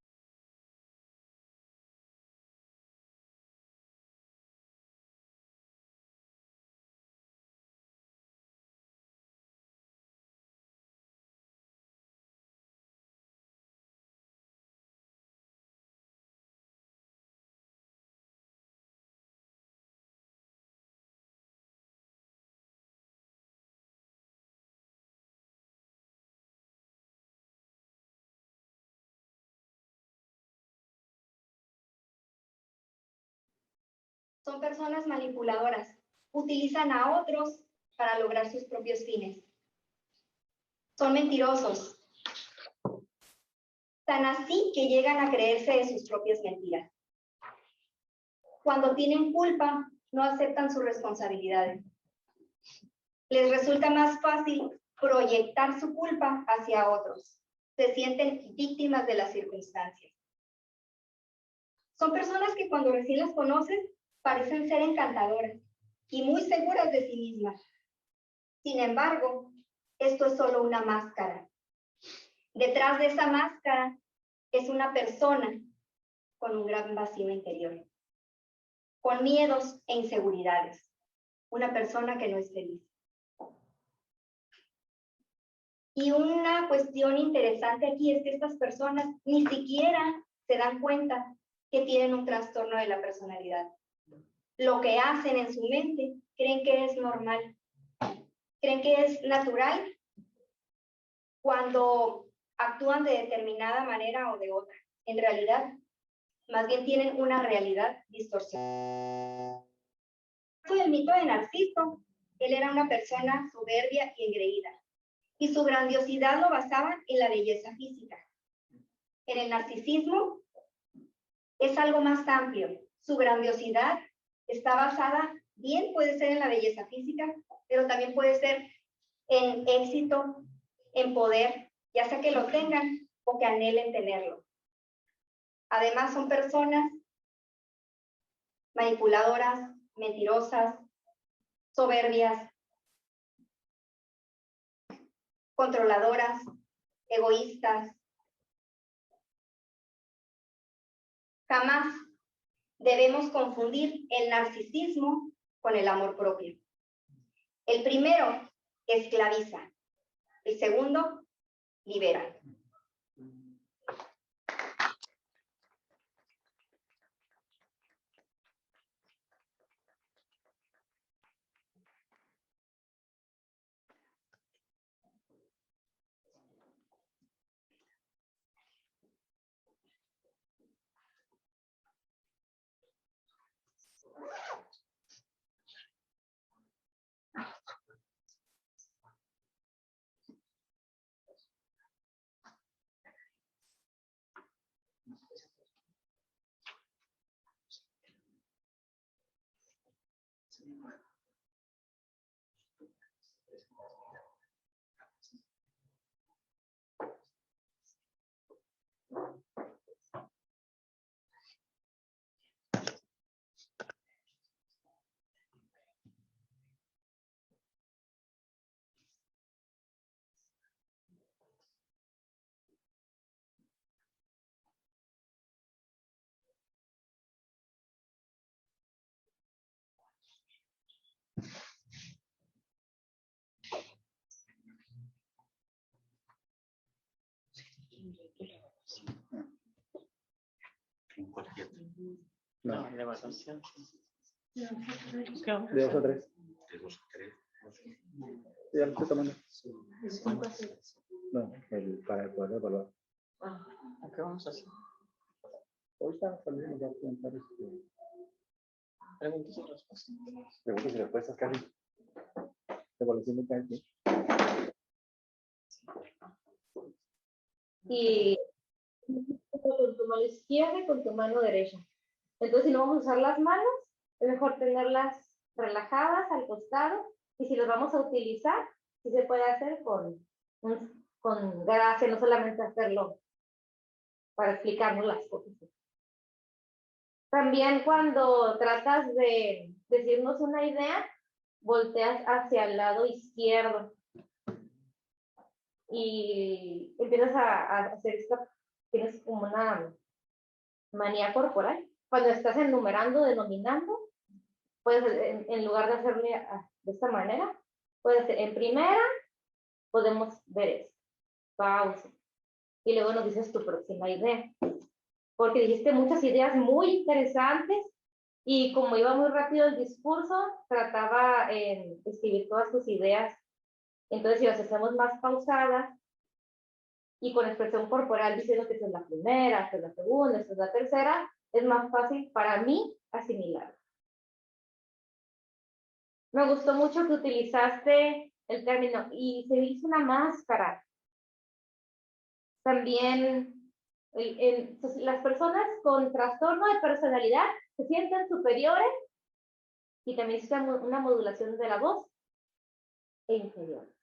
Speaker 7: son personas manipuladoras, utilizan a otros para lograr sus propios fines. Son mentirosos, tan así que llegan a creerse de sus propias mentiras. Cuando tienen culpa, no aceptan sus responsabilidades. Les resulta más fácil proyectar su culpa hacia otros. Se sienten víctimas de las circunstancias. Son personas que cuando recién las conoces, parecen ser encantadoras y muy seguras de sí mismas. Sin embargo, esto es solo una máscara. Detrás de esa máscara es una persona con un gran vacío interior, con miedos e inseguridades. Una persona que no es feliz. Y una cuestión interesante aquí es que estas personas ni siquiera se dan cuenta que tienen un trastorno de la personalidad. Lo que hacen en su mente, creen que es normal, creen que es natural cuando actúan de determinada manera o de otra. En realidad, más bien tienen una realidad distorsionada. En el mito de Narciso, él era una persona soberbia y engreída, y su grandiosidad lo basaba en la belleza física. En el narcisismo es algo más amplio. Su grandiosidad está basada, bien puede ser en la belleza física, pero también puede ser en éxito, en poder, ya sea que lo tengan o que anhelen tenerlo. Además, son personas manipuladoras, mentirosas, soberbias, controladoras, egoístas. Jamás debemos confundir el narcisismo con el amor propio. El primero esclaviza, el segundo libera.
Speaker 6: En cualquier.
Speaker 3: No, de evaluación.
Speaker 13: De 2 a 3.
Speaker 6: De 2 a 3.
Speaker 13: Ya lo estoy tomando. No, para poder evaluar.
Speaker 3: ¿Qué vamos a hacer?
Speaker 13: Hoy está saliendo ya comentarios.
Speaker 3: Preguntas y respuestas.
Speaker 13: Preguntas y respuestas casi. Evaluación de cada quien.
Speaker 11: Y con tu mano izquierda y con tu mano derecha. Entonces, si no vamos a usar las manos, es mejor tenerlas relajadas al costado. Y si las vamos a utilizar, sí se puede hacer con gracia, no solamente hacerlo para explicarnos las cosas. También cuando tratas de decirnos una idea, volteas hacia el lado izquierdo y empiezas a hacer esta, tienes como una manía corporal. Cuando estás enumerando, denominando, puedes, en lugar de hacerle de esta manera, puedes, en primera, podemos ver esto, pausa, y luego nos dices tu próxima idea, porque dijiste muchas ideas muy interesantes, y como iba muy rápido el discurso, trataba en escribir todas tus ideas. Entonces, si las hacemos más pausadas, y con expresión corporal diciendo que esta es la primera, esta es la segunda, esta es la tercera, es más fácil para mí asimilar. Me gustó mucho que utilizaste el término y se hizo una máscara. También las personas con trastorno de personalidad se sienten superiores y también existe una modulación de la voz e inferiores.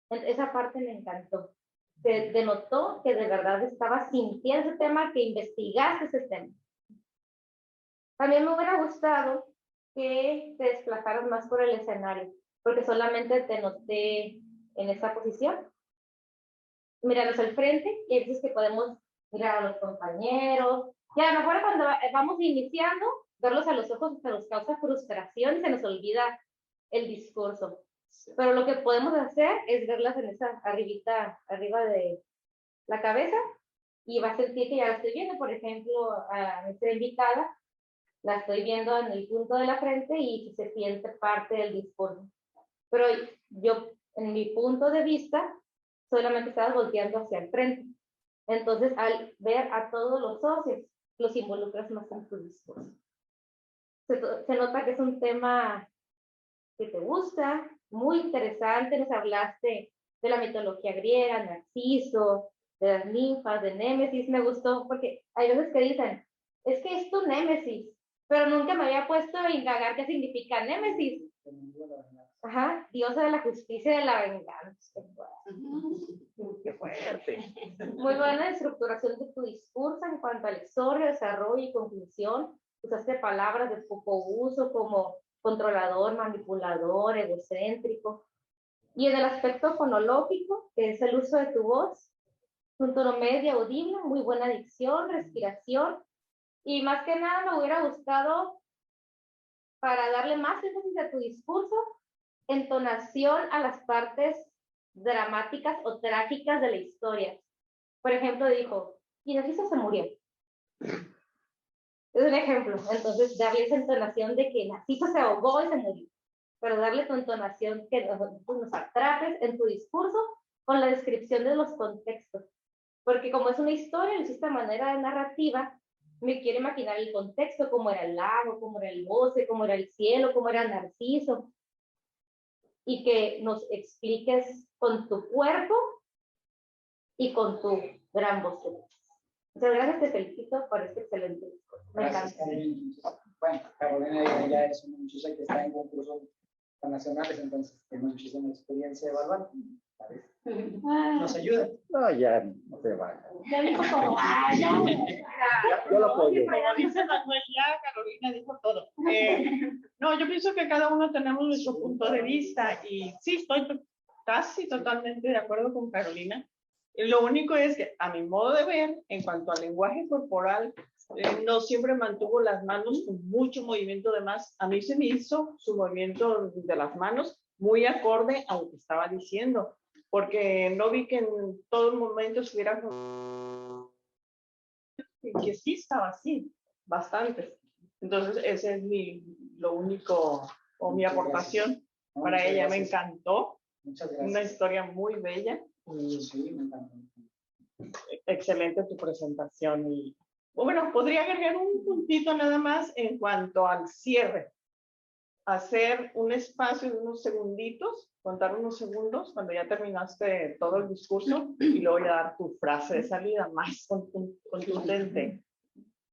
Speaker 11: Esa parte me encantó. Se denotó que de verdad estabas sintiendo ese tema, que investigaste ese tema. También me hubiera gustado que te desplazaras más por el escenario, porque solamente te noté en esa posición. Míralo al frente y hay veces que podemos mirar a los compañeros. Y a lo mejor cuando vamos iniciando, verlos a los ojos se nos causa frustración y se nos olvida el discurso. Pero lo que podemos hacer es verlas en esa arriba de la cabeza, y va a sentir que ya la estoy viendo. Por ejemplo, a nuestra invitada, la estoy viendo en el punto de la frente y se siente parte del discurso. Pero yo, en mi punto de vista, solamente estaba volteando hacia el frente. Entonces, al ver a todos los socios, los involucras más en tu discurso. Se nota que es un tema que te gusta, muy interesante. Nos hablaste de la mitología griega, Narciso, de las ninfas, de Némesis. Me gustó porque hay veces que dicen, es que es tu Némesis, pero nunca me había puesto a indagar qué significa Némesis. Ajá, diosa de la justicia y de la venganza. Qué fuerte. Muy buena estructuración de tu discurso en cuanto al exordio, desarrollo y conclusión. Usaste palabras de poco uso como controlador, manipulador, egocéntrico. Y en el aspecto fonológico, que es el uso de tu voz, un tono medio audible, muy buena dicción, respiración. Y más que nada me hubiera gustado, para darle más énfasis a tu discurso, entonación a las partes dramáticas o trágicas de la historia. Por ejemplo, dijo, y Narciso se murió. Es un ejemplo. Entonces, darle esa entonación de que Narciso se ahogó y se murió. Pero darle tu entonación que nos atrapes en tu discurso con la descripción de los contextos. Porque como es una historia, en esta manera de narrativa, me quiero imaginar el contexto, cómo era el lago, cómo era el bosque, cómo era el cielo, cómo era Narciso. Y que nos expliques con tu cuerpo y con tu gran voz. Muchas gracias, te felicito por este excelente discurso. Me
Speaker 12: Gracias, Carolina. Bueno, Carolina ya es una muchacha que está en concursos nacionales, entonces tiene muchísima experiencia evaluando. ¿Nos ayuda?
Speaker 13: No, ya no se va.
Speaker 5: Ya dijo como,
Speaker 13: Yo lo apoyo.
Speaker 3: Como dice Manuel, ya Carolina dijo todo. No, yo pienso que cada uno tenemos nuestro punto de vista y sí, estoy casi totalmente de acuerdo con Carolina. Lo único es que, a mi modo de ver, en cuanto al lenguaje corporal, no siempre mantuvo las manos con mucho movimiento de más. A mí se me hizo su movimiento de las manos muy acorde a lo que estaba diciendo, porque no vi que en todo momento estuviera que sí estaba así, bastante. Entonces, ese es lo único, o mi aportación para
Speaker 12: Muchas
Speaker 3: ella.
Speaker 12: gracias.
Speaker 3: Me encantó,
Speaker 12: Muchas gracias.
Speaker 3: una historia muy bella.
Speaker 12: Sí, me encantó.
Speaker 3: Excelente tu presentación. Y bueno, podría agregar un puntito nada más en cuanto al cierre. Hacer un espacio de unos segunditos, contar unos segundos cuando ya terminaste todo el discurso y luego ya dar tu frase de salida más contundente.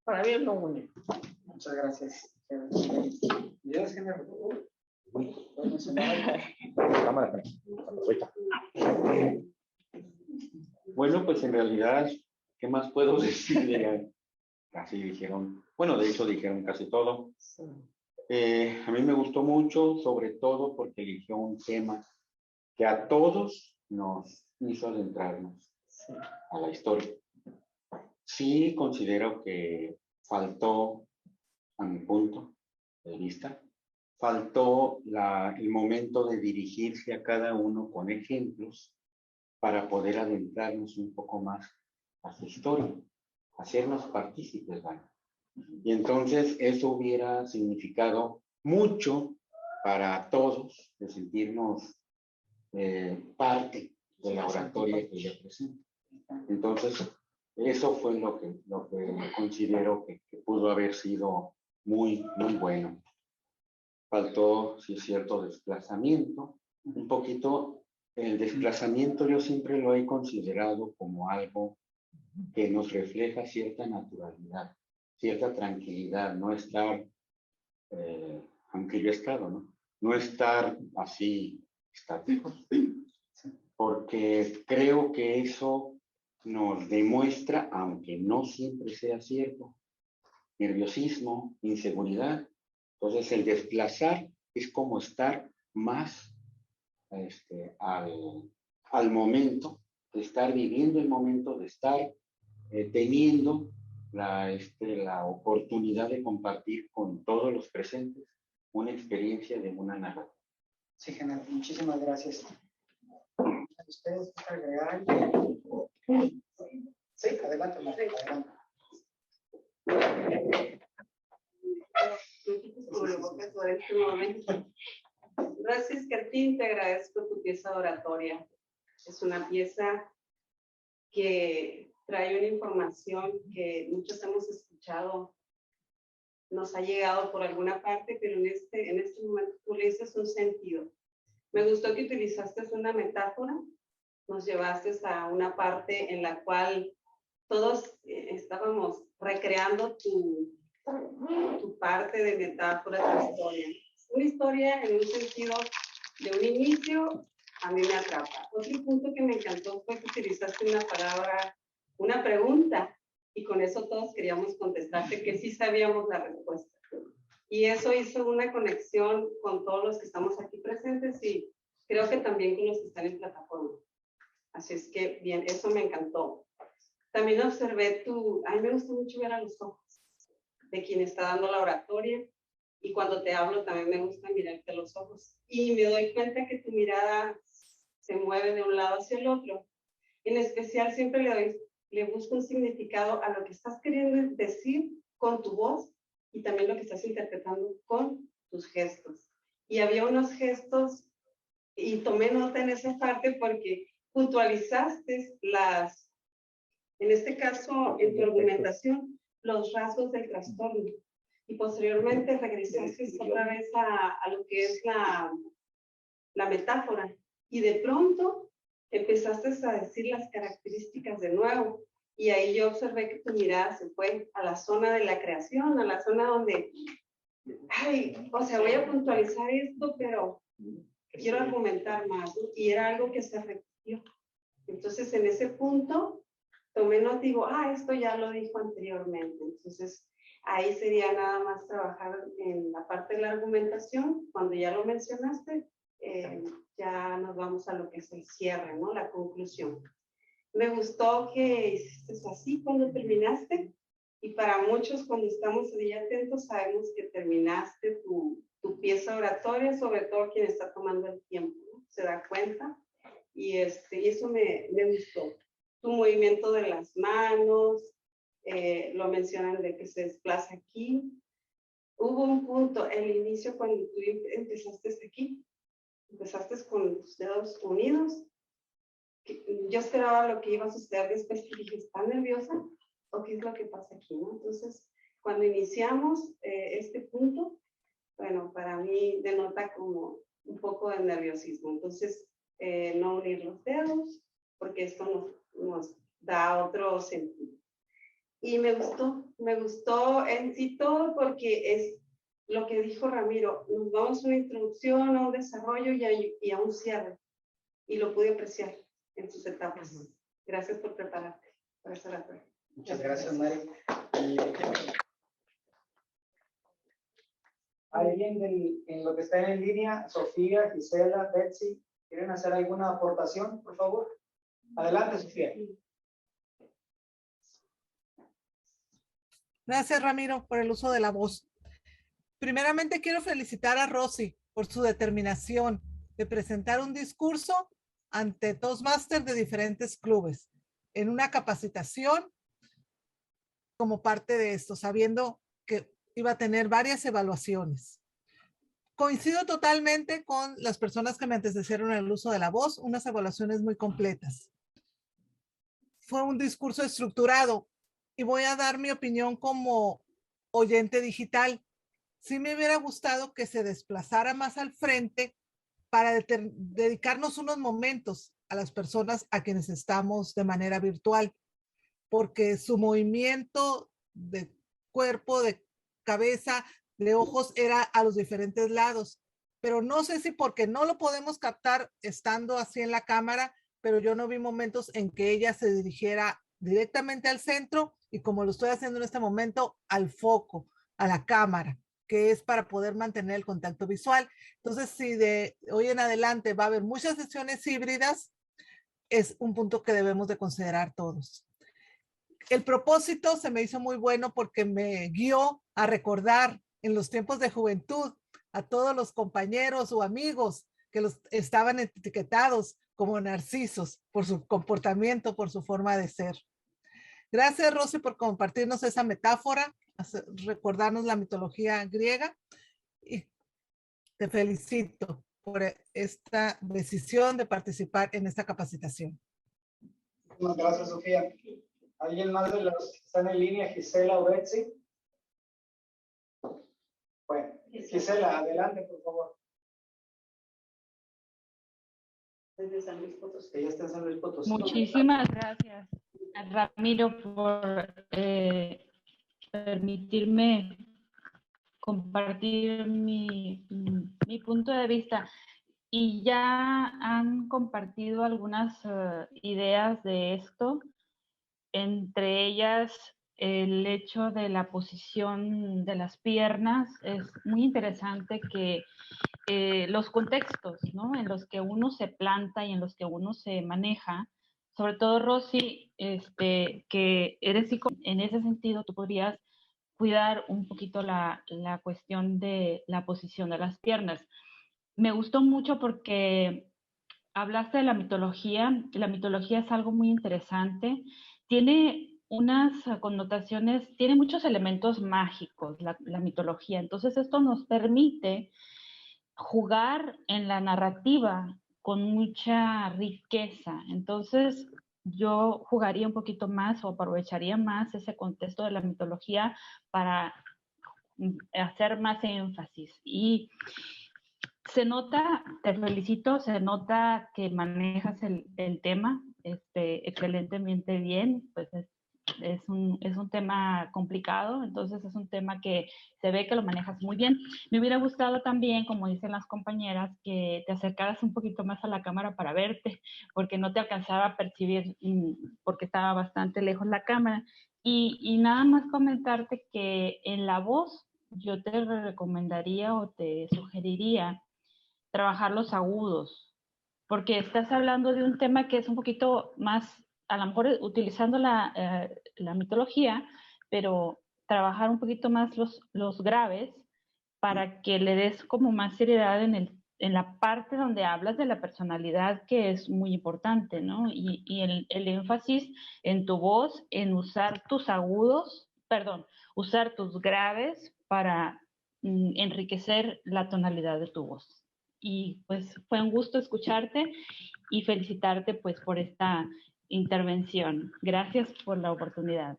Speaker 3: Para mí es lo único.
Speaker 12: Muchas gracias. Dios, género.
Speaker 13: Cámara.
Speaker 6: Bueno, pues en realidad, ¿qué más puedo decir? Casi dijeron, bueno, de hecho dijeron casi todo. A mí me gustó mucho, sobre todo porque eligió un tema que a todos nos hizo adentrarnos a la historia. Sí considero que faltó, a mi punto de vista, faltó el momento de dirigirse a cada uno con ejemplos para poder adentrarnos un poco más a su historia, hacernos partícipes, ¿vale? Y entonces eso hubiera significado mucho para todos de sentirnos parte de la oratoria que ella presenta. Entonces, eso fue lo que considero que pudo haber sido muy, muy bueno. Faltó, sí es cierto, desplazamiento. Un poquito, el desplazamiento yo siempre lo he considerado como algo que nos refleja cierta naturalidad, cierta tranquilidad, no estar, aunque yo he estado, ¿no? No estar así estáticos, porque creo que eso nos demuestra, aunque no siempre sea cierto, nerviosismo, inseguridad. Entonces el desplazar es como estar más al momento, de estar viviendo el momento, de estar teniendo la oportunidad de compartir con todos los presentes una experiencia de una narrativa.
Speaker 12: Sí, Genaro, muchísimas gracias. ¿Ustedes quieren agregar algo? Sí, adelante, Marta, adelante.
Speaker 10: Gracias, Cartín, te agradezco tu pieza de oratoria. Es una pieza que trae una información que muchos hemos escuchado, nos ha llegado por alguna parte, pero en este momento tú le dices un sentido. Me gustó que utilizaste una metáfora, nos llevaste a una parte en la cual todos estábamos recreando tu parte de metáfora, tu historia. Una historia en un sentido de un inicio, a mí me atrapa. Otro punto que me encantó fue que utilizaste una palabra, una pregunta, y con eso todos queríamos contestarte que sí sabíamos la respuesta. Y eso hizo una conexión con todos los que estamos aquí presentes y creo que también con los que están en plataforma. Así es que, bien, eso me encantó. También observé a mí me gusta mucho ver a los ojos de quien está dando la oratoria. Y cuando te hablo también me gusta mirarte a los ojos. Y me doy cuenta que tu mirada se mueve de un lado hacia el otro. En especial siempre le busco un significado a lo que estás queriendo decir con tu voz y también lo que estás interpretando con tus gestos. Y había unos gestos, y tomé nota en esa parte porque puntualizaste en este caso, en tu argumentación, los rasgos del trastorno. Y posteriormente regresaste otra vez a lo que es la metáfora. Y de pronto empezaste a decir las características de nuevo. Y ahí yo observé que tu mirada se fue a la zona de la creación, a la zona donde, voy a puntualizar esto, pero quiero argumentar más, ¿no? Y era algo que se repitió. Entonces, en ese punto, tomé nota y digo, esto ya lo dijo anteriormente. Entonces, ahí sería nada más trabajar en la parte de la argumentación. Cuando ya lo mencionaste, ya nos vamos a lo que es el cierre, ¿no? La conclusión. Me gustó que hiciste así cuando terminaste. Y para muchos, cuando estamos ahí atentos, sabemos que terminaste tu pieza oratoria, sobre todo quien está tomando el tiempo, ¿no? Se da cuenta. y eso me gustó. Tu movimiento de las manos, lo mencionan de que se desplaza aquí. Hubo un punto, el inicio cuando tú empezaste aquí, empezaste con tus dedos unidos. Yo esperaba lo que iba a suceder después y dije, ¿está nerviosa? ¿O qué es lo que pasa aquí? ¿No? Entonces, cuando iniciamos este punto, bueno, para mí denota como un poco de nerviosismo. Entonces, no unir los dedos, porque esto nos da otro sentido. Y me gustó en sí todo porque es lo que dijo Ramiro, nos vamos a una introducción, a un desarrollo y a un cierre. Y lo pude apreciar en sus etapas. Gracias por prepararte para esta oratoria.
Speaker 12: Muchas gracias, Mari. ¿Alguien en lo que está en línea? Sofía, Gisela, Betsy, ¿quieren hacer alguna aportación, por favor? Adelante, Sofía.
Speaker 8: Gracias, Ramiro, por el uso de la voz. Primeramente, quiero felicitar a Rosy por su determinación de presentar un discurso ante Toastmasters de diferentes clubes en una capacitación como parte de esto, sabiendo que iba a tener varias evaluaciones. Coincido totalmente con las personas que me antecedieron en el uso de la voz, unas evaluaciones muy completas. Fue un discurso estructurado y voy a dar mi opinión como oyente digital. Sí me hubiera gustado que se desplazara más al frente para dedicarnos unos momentos a las personas a quienes estamos de manera virtual, porque su movimiento de cuerpo, de cabeza, de ojos era a los diferentes lados. Pero no sé si porque no lo podemos captar estando así en la cámara, pero yo no vi momentos en que ella se dirigiera directamente al centro y como lo estoy haciendo en este momento, al foco, a la cámara, que es para poder mantener el contacto visual. Entonces, si de hoy en adelante va a haber muchas sesiones híbridas, es un punto que debemos de considerar todos. El propósito se me hizo muy bueno porque me guió a recordar en los tiempos de juventud a todos los compañeros o amigos que los estaban etiquetados como narcisos por su comportamiento, por su forma de ser. Gracias, Rosy, por compartirnos esa metáfora, recordarnos la mitología griega y te felicito por esta decisión de participar en esta capacitación.
Speaker 12: Muchas gracias, Sofía. ¿Alguien más de los que están en línea, Gisela o Betsy? Bueno, Gisela, adelante, por favor.
Speaker 10: Desde San Luis Potosí.
Speaker 12: Ella está en San Luis Potosí.
Speaker 9: Muchísimas gracias, Ramiro, por permitirme compartir mi punto de vista. Y ya han compartido algunas ideas de esto, entre ellas el hecho de la posición de las piernas. Es muy interesante que los contextos, ¿no?, en los que uno se planta y en los que uno se maneja, sobre todo Rosy, que eres psicóloga, en ese sentido tú podrías cuidar un poquito la cuestión de la posición de las piernas. Me gustó mucho porque hablaste de la mitología. La mitología es algo muy interesante. Tiene unas connotaciones, tiene muchos elementos mágicos, la mitología. Entonces esto nos permite jugar en la narrativa con mucha riqueza. Entonces yo jugaría un poquito más o aprovecharía más ese contexto de la mitología para hacer más énfasis. Y se nota, te felicito, se nota que manejas el tema excelentemente bien. Pues es un tema complicado, entonces es un tema que se ve que lo manejas muy bien. Me hubiera gustado también, como dicen las compañeras, que te acercaras un poquito más a la cámara para verte, porque no te alcanzaba a percibir, porque estaba bastante lejos la cámara. Y nada más comentarte que en la voz yo te recomendaría o te sugeriría trabajar los agudos, porque estás hablando de un tema que es un poquito más, a lo mejor utilizando la mitología, pero trabajar un poquito más los graves para que le des como más seriedad en en la parte donde hablas de la personalidad, que es muy importante, ¿no? Y el énfasis en tu voz, en usar tus agudos, perdón, usar tus graves para enriquecer la tonalidad de tu voz. Y pues fue un gusto escucharte y felicitarte pues por esta intervención. Gracias por la oportunidad.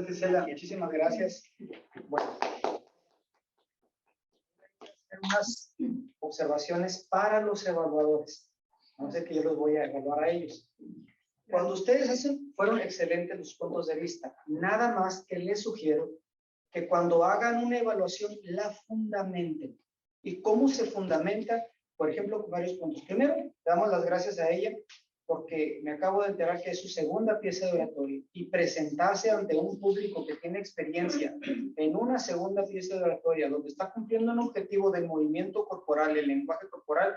Speaker 12: Gisela, muchísimas gracias. Bueno, unas observaciones para los evaluadores. No sé que yo los voy a evaluar a ellos. Cuando ustedes hacen, fueron excelentes los puntos de vista. Nada más que les sugiero que cuando hagan una evaluación la fundamenten. ¿Y cómo se fundamenta? Por ejemplo, con varios puntos. Primero, le damos las gracias a ella porque me acabo de enterar que es su segunda pieza de oratoria y presentarse ante un público que tiene experiencia en una segunda pieza de oratoria donde está cumpliendo un objetivo del movimiento corporal, el lenguaje corporal,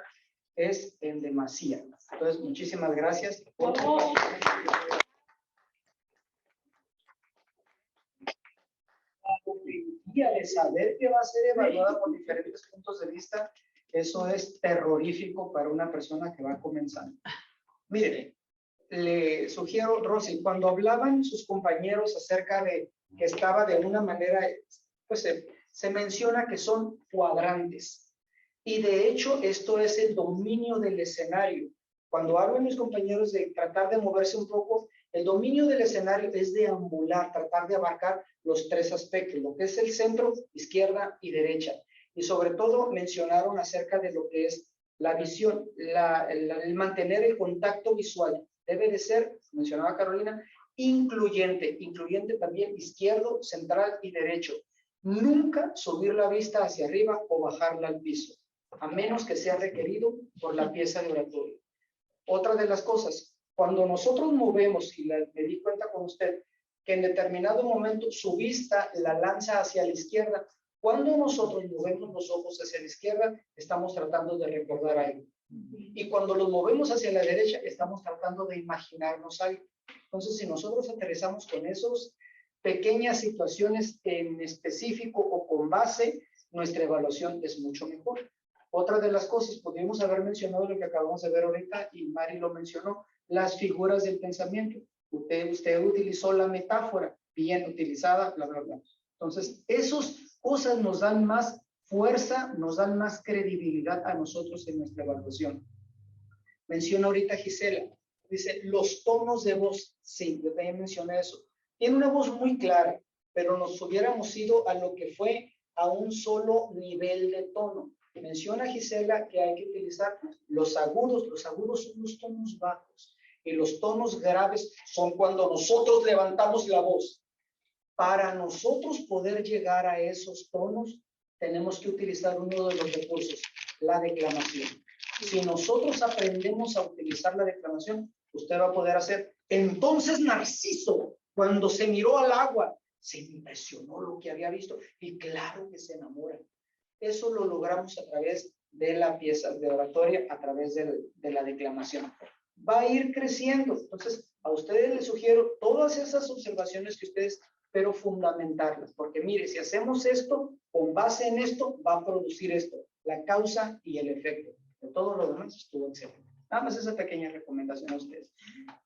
Speaker 12: es en demasía. Entonces, muchísimas gracias. Y al saber que va a ser evaluada por diferentes puntos de vista, eso es terrorífico para una persona que va comenzando. Mire, le sugiero, Rosy, cuando hablaban sus compañeros acerca de que estaba de una manera, pues se menciona que son cuadrantes. Y de hecho, esto es el dominio del escenario. Cuando hablan mis compañeros de tratar de moverse un poco, el dominio del escenario es deambular, tratar de abarcar los tres aspectos, lo que es el centro, izquierda y derecha. Y sobre todo mencionaron acerca de lo que es la visión, el mantener el contacto visual. Debe de ser, mencionaba Carolina, incluyente también izquierdo, central y derecho. Nunca subir la vista hacia arriba o bajarla al piso, a menos que sea requerido por la pieza de oratoria. Otra de las cosas, cuando nosotros movemos, y me di cuenta con usted, que en determinado momento su vista la lanza hacia la izquierda, cuando nosotros movemos los ojos hacia la izquierda, estamos tratando de recordar algo. Y cuando los movemos hacia la derecha, estamos tratando de imaginarnos algo. Entonces, si nosotros aterrizamos con esas pequeñas situaciones en específico o con base, nuestra evaluación es mucho mejor. Otra de las cosas, podríamos haber mencionado lo que acabamos de ver ahorita, y Mari lo mencionó, las figuras del pensamiento. Usted utilizó la metáfora, bien utilizada, bla, bla, bla. Entonces, esas cosas nos dan más fuerza, nos dan más credibilidad a nosotros en nuestra evaluación. Menciona ahorita Gisela, dice, los tonos de voz. Sí, yo también mencioné eso. Tiene una voz muy clara, pero nos hubiéramos ido a lo que fue a un solo nivel de tono. Menciona Gisela que hay que utilizar los agudos son los tonos bajos y los tonos graves son cuando nosotros levantamos la voz. Para nosotros poder llegar a esos tonos, tenemos que utilizar uno de los recursos, la declamación. Si nosotros aprendemos a utilizar la declamación, usted va a poder hacer. Entonces Narciso, cuando se miró al agua, se impresionó lo que había visto y claro que se enamora. Eso lo logramos a través de la pieza de oratoria, a través de la declamación. Va a ir creciendo. Entonces, a ustedes les sugiero todas esas observaciones que ustedes, pero fundamentarlas, porque mire, si hacemos esto, con base en esto, va a producir esto, la causa y el efecto. De todo lo demás estuvo excelente. Nada más esa pequeña recomendación a ustedes.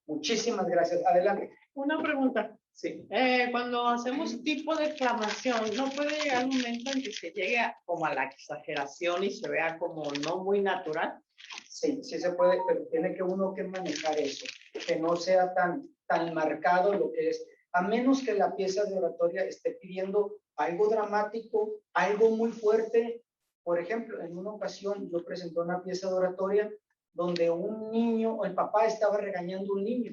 Speaker 12: Muchísimas gracias. Adelante.
Speaker 3: Una pregunta.
Speaker 12: Sí.
Speaker 3: Cuando hacemos tipo de declamación, ¿no puede llegar un momento en que se llegue como a la exageración y se vea como no muy natural?
Speaker 12: Sí, sí se puede, pero tiene que uno que manejar eso, que no sea tan marcado lo que es, a menos que la pieza de oratoria esté pidiendo algo dramático, algo muy fuerte. Por ejemplo, en una ocasión yo presenté una pieza de oratoria donde un niño, el papá estaba regañando a un niño.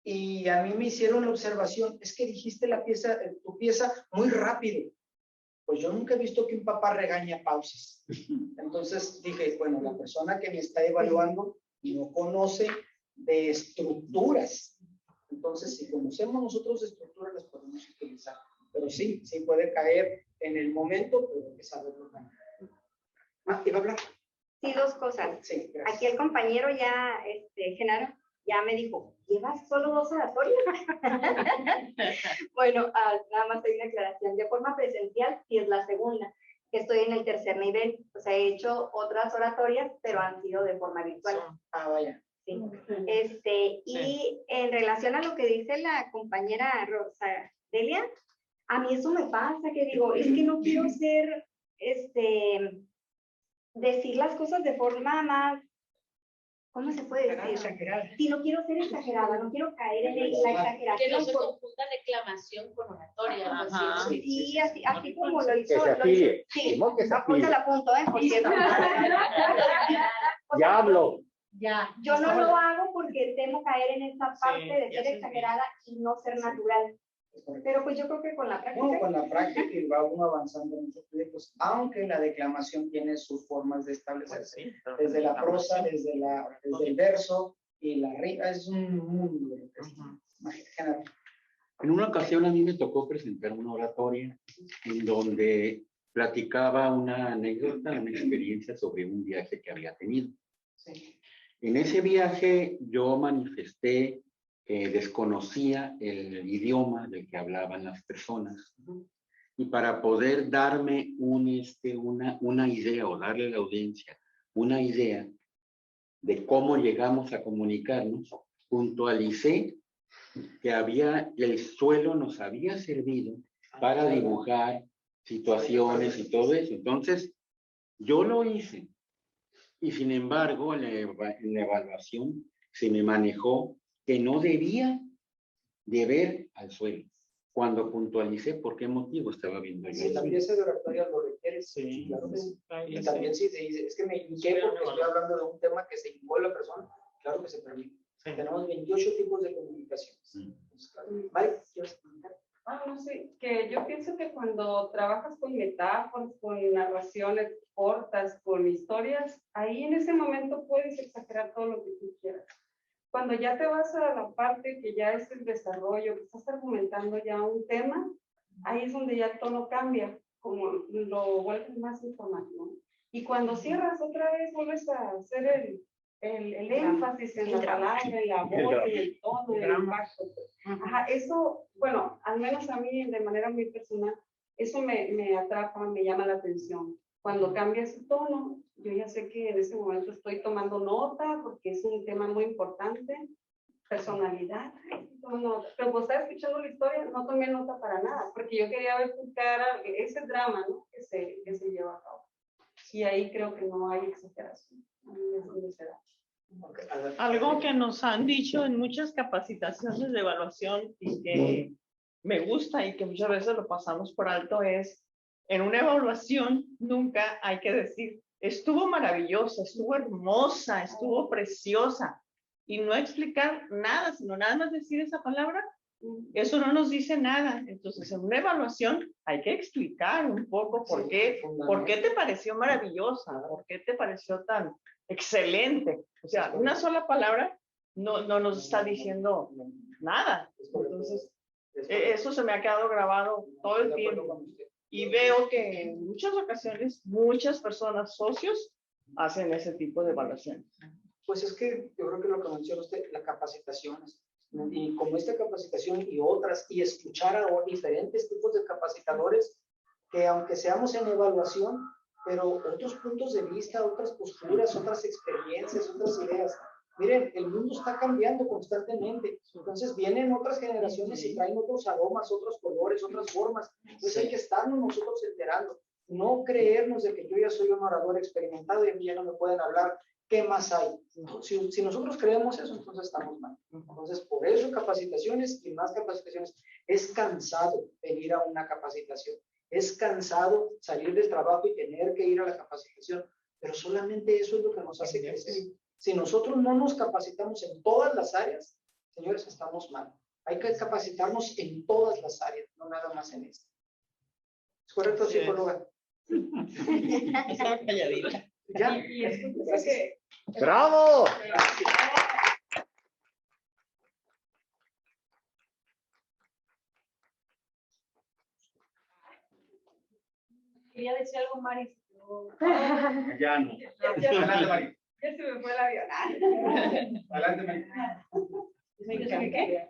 Speaker 12: Y a mí me hicieron la observación, es que dijiste tu pieza muy rápido. Pues yo nunca he visto que un papá regaña pausas. Entonces dije, bueno, la persona que me está evaluando no conoce de estructuras. Entonces, si conocemos nosotros estructuras, las podemos utilizar. Pero sí puede caer en el momento, pero hay que saberlo manejar. ¿Iba a hablar?
Speaker 7: Sí, dos cosas.
Speaker 12: Sí, gracias.
Speaker 7: Aquí el compañero ya, Genaro, ya me dijo, ¿llevas solo 2 oratorios? Bueno, nada más hay una aclaración. De forma presencial, sí es la segunda. que estoy en el tercer nivel. O sea, he hecho otras oratorias, pero han sido de forma virtual.
Speaker 12: Ah, vaya.
Speaker 7: Sí. Y en relación a lo que dice la compañera Rosa Delia, a mí eso me pasa, que digo, es que no quiero ser, decir las cosas de forma más, ¿cómo se puede decir?
Speaker 4: Exagerada.
Speaker 7: Sí, no quiero ser exagerada, no quiero caer en la
Speaker 14: Que no
Speaker 7: exageración.
Speaker 14: se confunda declamación con oratoria.
Speaker 3: Ajá.
Speaker 7: Sí, así como lo hizo.
Speaker 13: Que se afíe.
Speaker 7: Sí,
Speaker 13: No que se
Speaker 7: apunta
Speaker 13: afíe.
Speaker 7: la punto, por cierto.
Speaker 13: Ya hablo.
Speaker 14: Ya.
Speaker 7: Yo no lo hago porque temo caer en esa parte de
Speaker 3: ya
Speaker 7: ser
Speaker 3: sé.
Speaker 7: exagerada y no ser natural. Pero pues yo creo que con la práctica.
Speaker 12: No, con la práctica y va uno avanzando en muchos proyectos, aunque la declamación tiene sus formas de establecerse. Desde la prosa, desde el verso y la rima, es un mundo.
Speaker 6: En una ocasión a mí me tocó presentar una oratoria en donde platicaba una anécdota, una experiencia sobre un viaje que había tenido.
Speaker 12: Sí.
Speaker 6: En ese viaje yo manifesté que desconocía el idioma del que hablaban las personas. Y para poder darme una idea o darle a la audiencia una idea de cómo llegamos a comunicarnos, puntualicé que el suelo nos había servido para dibujar situaciones y todo eso. Entonces, yo lo hice. Y sin embargo, en la evaluación se me manejó que no debía de ver al suelo. Cuando puntualicé por qué motivo estaba viendo yo.
Speaker 12: Si la pieza de oratoria lo requiere,
Speaker 3: Sí.
Speaker 12: claro que sí.
Speaker 3: Ay,
Speaker 12: Y
Speaker 3: ya
Speaker 12: también
Speaker 3: sé.
Speaker 12: si se dice, es que me hinqué porque estoy hablando de un tema que se hincó la persona, claro que se permite.
Speaker 3: Sí.
Speaker 12: Tenemos 28 tipos de comunicaciones. Entonces, claro. Mike, ¿quieres comentar?
Speaker 10: No sé, que yo pienso que cuando trabajas con metáforas, con narraciones cortas, con historias, ahí en ese momento puedes exagerar todo lo que tú quieras. Cuando ya te vas a la parte que ya es el desarrollo, que estás argumentando ya un tema, ahí es donde ya el tono cambia, como lo vuelves más informativo. Y cuando cierras otra vez, vuelves a hacer el énfasis en la palabra, en la voz, en el tono, en el impacto. Ajá, eso, bueno, al menos a mí de manera muy personal, eso me atrapa, me llama la atención. Cuando cambia ese tono, yo ya sé que en ese momento estoy tomando nota porque es un tema muy importante. Personalidad, pero cuando estaba escuchando la historia no tomé nota para nada, porque yo quería ver tu cara, ese drama, ¿no? que se lleva a cabo. Y ahí creo que no hay exageración. Ahí es donde se da.
Speaker 3: Algo que nos han dicho en muchas capacitaciones de evaluación y que me gusta y que muchas veces lo pasamos por alto es, en una evaluación nunca hay que decir, estuvo maravillosa, estuvo hermosa, estuvo preciosa, y no explicar nada, sino nada más decir esa palabra, eso no nos dice nada. Entonces, en una evaluación hay que explicar un poco por qué te pareció maravillosa, por qué te pareció tan excelente. O sea, una sola palabra no nos está diciendo nada. Entonces, eso se me ha quedado grabado todo el tiempo. Y veo que en muchas ocasiones, muchas personas, socios, hacen ese tipo de evaluaciones.
Speaker 12: Pues es que yo creo que lo que menciona usted, la capacitación, y como esta capacitación y otras, y escuchar a diferentes tipos de capacitadores, que aunque seamos en evaluación, pero otros puntos de vista, otras posturas, otras experiencias, otras ideas. Miren, el mundo está cambiando constantemente, entonces vienen otras generaciones y traen otros aromas, otros colores, otras formas, entonces hay que estarnos nosotros enterando, no creernos de que yo ya soy un orador experimentado y a mí ya no me pueden hablar. ¿Qué más hay? Si nosotros creemos eso, entonces estamos mal. Entonces, por eso capacitaciones y más capacitaciones. Es cansado venir a una capacitación. Es cansado salir del trabajo y tener que ir a la capacitación. Pero solamente eso es lo que nos hace crecer. Si nosotros no nos capacitamos en todas las áreas, señores, estamos mal. Hay que capacitarnos en todas las áreas, no nada más en esta. ¿Es correcto, psicóloga?
Speaker 3: Estaba calladita.
Speaker 12: Ya.
Speaker 13: ¡Bravo!
Speaker 11: Quería decir algo, Mari.
Speaker 6: Ya no.
Speaker 2: Adelante, Mari.
Speaker 10: Ya se me fue el avión.
Speaker 2: Adelante, Mari.
Speaker 10: ¿Qué?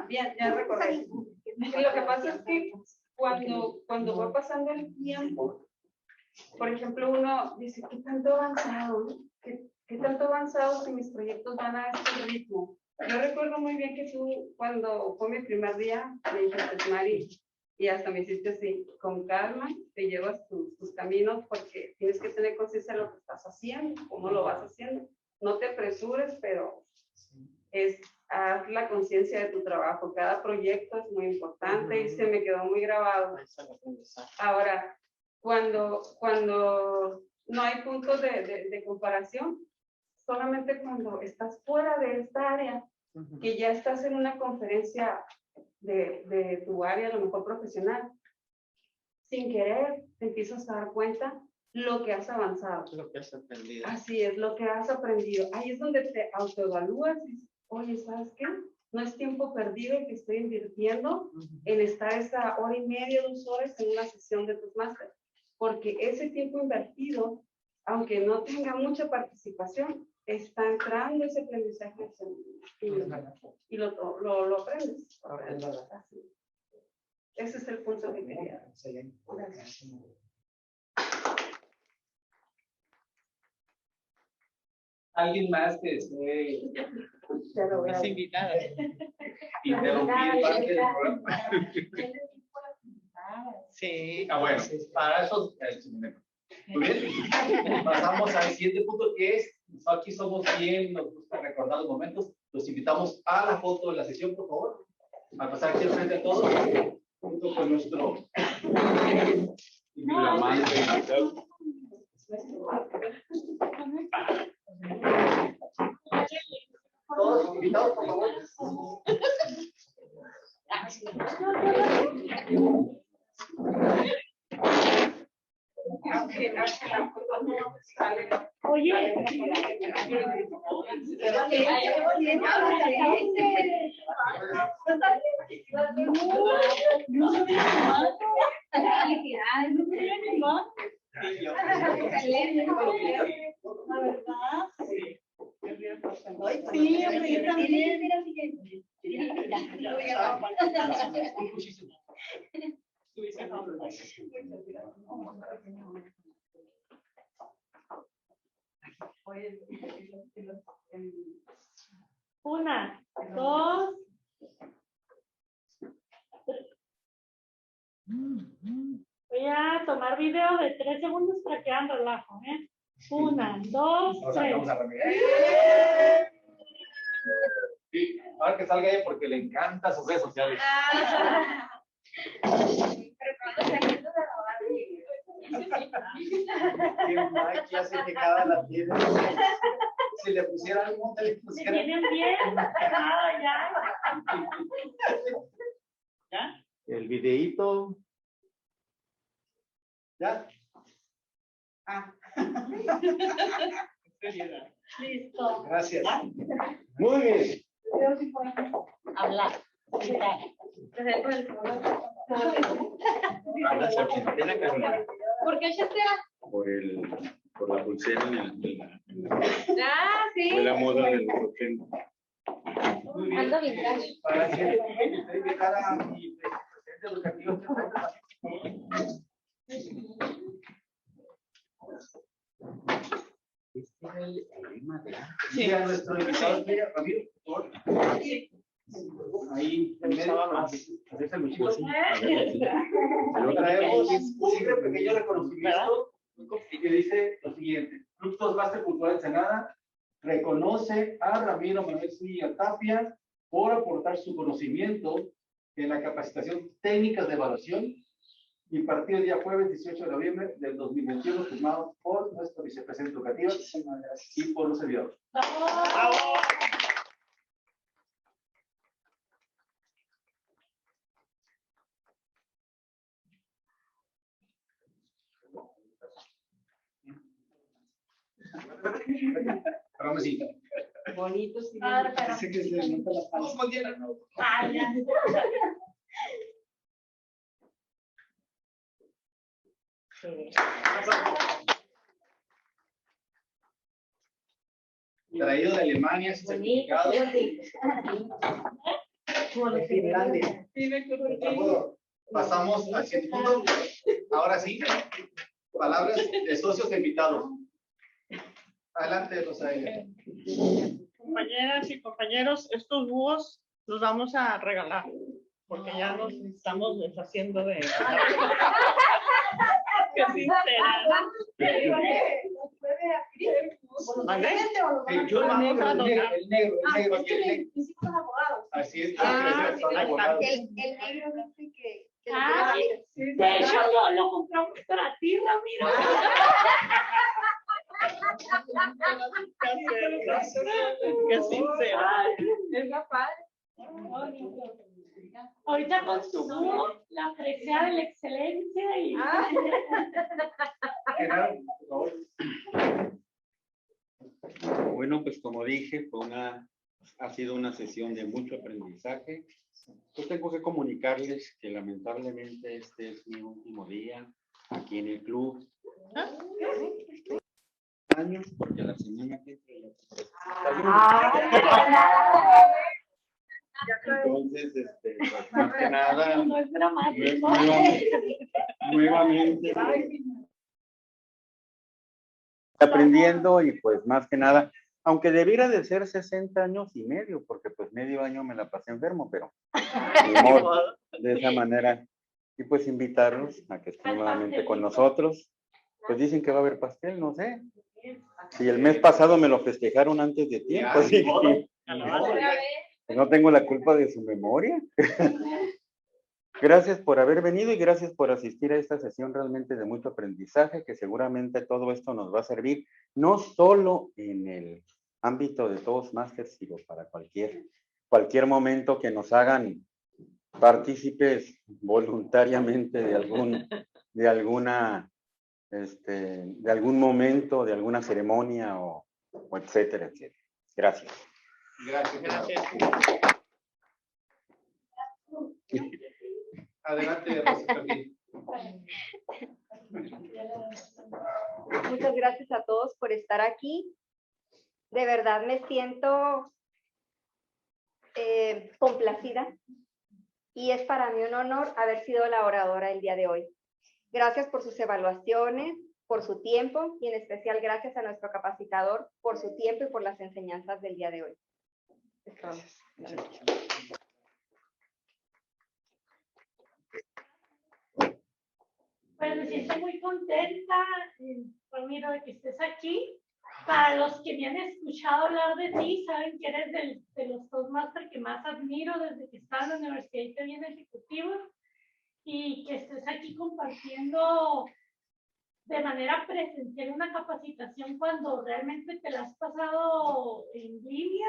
Speaker 10: Bien, ya recordé. Lo que pasa es que cuando va pasando el tiempo, por ejemplo, uno dice, ¿qué tanto avanzado? ¿Qué tanto avanzado si mis proyectos van a este ritmo? Yo recuerdo muy bien que tú, cuando fue mi primer día, me dijiste, Mari, y hasta me hiciste así, con calma, te llevas tus caminos porque tienes que tener conciencia de lo que estás haciendo, cómo lo vas haciendo. No te apresures, pero haz la conciencia de tu trabajo. Cada proyecto es muy importante y se me quedó muy grabado. Ahora, cuando no hay puntos de comparación, solamente cuando estás fuera de esta área, que ya estás en una conferencia de tu área, a lo mejor profesional, sin querer te empiezas a dar cuenta lo que has avanzado.
Speaker 6: Lo que has aprendido.
Speaker 10: Así es, lo que has aprendido. Ahí es donde te autoevalúas y dices, oye, ¿sabes qué? No es tiempo perdido el que estoy invirtiendo en estar esa hora y media, 2 horas en una sesión de tus másteres. Porque ese tiempo invertido, aunque no tenga mucha participación, está entrando ese aprendizaje y lo aprendes. Así. Ese es el punto que quería.
Speaker 15: ¿Alguien más que esté
Speaker 3: Es invitada.
Speaker 15: interrumpir parte del programa?
Speaker 3: Sí.
Speaker 15: Bueno, para eso, muy bien. Pasamos al siguiente punto que es, aquí somos bien, nos gusta recordar los momentos. Los invitamos a la foto de la sesión, por favor. A pasar aquí al frente a todos, junto con nuestro flamante invitado. Todos invitados, por favor.
Speaker 5: Oye,
Speaker 1: Sí, hombre, yo también.
Speaker 5: una, dos. Voy a tomar video de 3 segundos para que hagan relajo, ¿eh? 1, 2, 3.
Speaker 15: Sí, ahora que salga ella porque le encanta sus redes sociales.
Speaker 2: Qué mal que hace que cada la tiene. Si le pusiera algo, le
Speaker 5: ¿Me
Speaker 2: pusiera.
Speaker 5: tienen bien? Ah, ya.
Speaker 3: ¿Ya?
Speaker 2: El videíto. ¿Ya?
Speaker 5: Listo.
Speaker 2: Gracias. Muy bien.
Speaker 14: Hablar.
Speaker 6: Habla Chachintera, Carolina.
Speaker 11: ¿Por qué Chantera?
Speaker 6: Por la pulsera en
Speaker 11: Ah, sí.
Speaker 6: fue la moda de los 80.
Speaker 2: Muy bien.
Speaker 11: Ando vintage.
Speaker 2: Para el siguiente momento, estoy invitar a mi presidente educativo.
Speaker 6: Este era el lema de
Speaker 2: Y a nuestro invitado, Ramiro, por favor. Ahí, en medio, hacerse el luchito. Lo traemos un simple pequeño reconocimiento que dice lo siguiente: Fructos Máster Cultural Ensenada reconoce a Ramiro Manuel Zúñiga Tapia por aportar su conocimiento en la capacitación técnicas de evaluación impartido el día jueves 18 de noviembre del 2021, firmado por nuestro vicepresidente educativo y por los servidores. Ramesita.
Speaker 10: Bonito, sí.
Speaker 12: Dice que se le nota la panza.
Speaker 5: Ah, ya.
Speaker 2: Traído de Alemania, su certificado.
Speaker 12: De Finlandia.
Speaker 10: Sí, me acuerdo.
Speaker 2: Por favor.
Speaker 15: Pasamos al siguiente punto. Ahora sí, palabras de socios e invitados. Adelante, Rosalia.
Speaker 3: Compañeras y compañeros, estos búhos los vamos a regalar porque ya nos estamos deshaciendo de qué sincera. ¿Vale?
Speaker 15: Yo
Speaker 3: Vamos a
Speaker 15: el
Speaker 3: donar.
Speaker 15: negro, el negro.
Speaker 3: Así
Speaker 15: Así es.
Speaker 7: El negro dice que
Speaker 5: Ah, de hecho, lo compramos para ti, Ramiro.
Speaker 3: Qué sincera.
Speaker 10: Es la padre.
Speaker 5: Ahorita con su búho, la presea de la excelencia y...
Speaker 6: Bueno, pues como dije, ha sido una sesión de mucho aprendizaje. Pues tengo que comunicarles que lamentablemente este es mi último día aquí en el club. Años, porque la semana que entra entonces, pues, más que nada,
Speaker 5: No es dramático.
Speaker 6: nuevamente aprendiendo y pues más que nada, aunque debiera de ser 60 años y medio, porque pues medio año me la pasé enfermo, pero ni modo, de esa manera. Y pues invitarlos a que estén nuevamente con nosotros. Pues dicen que va a haber pastel, no sé. Si el mes pasado me lo festejaron antes de tiempo, así que no tengo la culpa de su memoria. Gracias por haber venido y gracias por asistir a esta sesión realmente de mucho aprendizaje, que seguramente todo esto nos va a servir no solo en el ámbito de Toastmasters, sino para cualquier momento que nos hagan partícipes voluntariamente de algún momento, de alguna ceremonia o etcétera, etcétera. Gracias.
Speaker 15: Gracias. Adelante, Rosalia.
Speaker 7: Muchas gracias a todos por estar aquí. De verdad me siento complacida y es para mí un honor haber sido la oradora el día de hoy. Gracias por sus evaluaciones, por su tiempo y en especial gracias a nuestro capacitador por su tiempo y por las enseñanzas del día de hoy.
Speaker 15: Gracias.
Speaker 5: Pues me siento muy contenta, Ramiro, de que estés aquí. Para los que me han escuchado hablar de ti, saben que eres de los Toastmasters que más admiro desde que estaba en la universidad y te viene ejecutivo. Y que estés aquí compartiendo de manera presencial una capacitación cuando realmente te la has pasado en línea.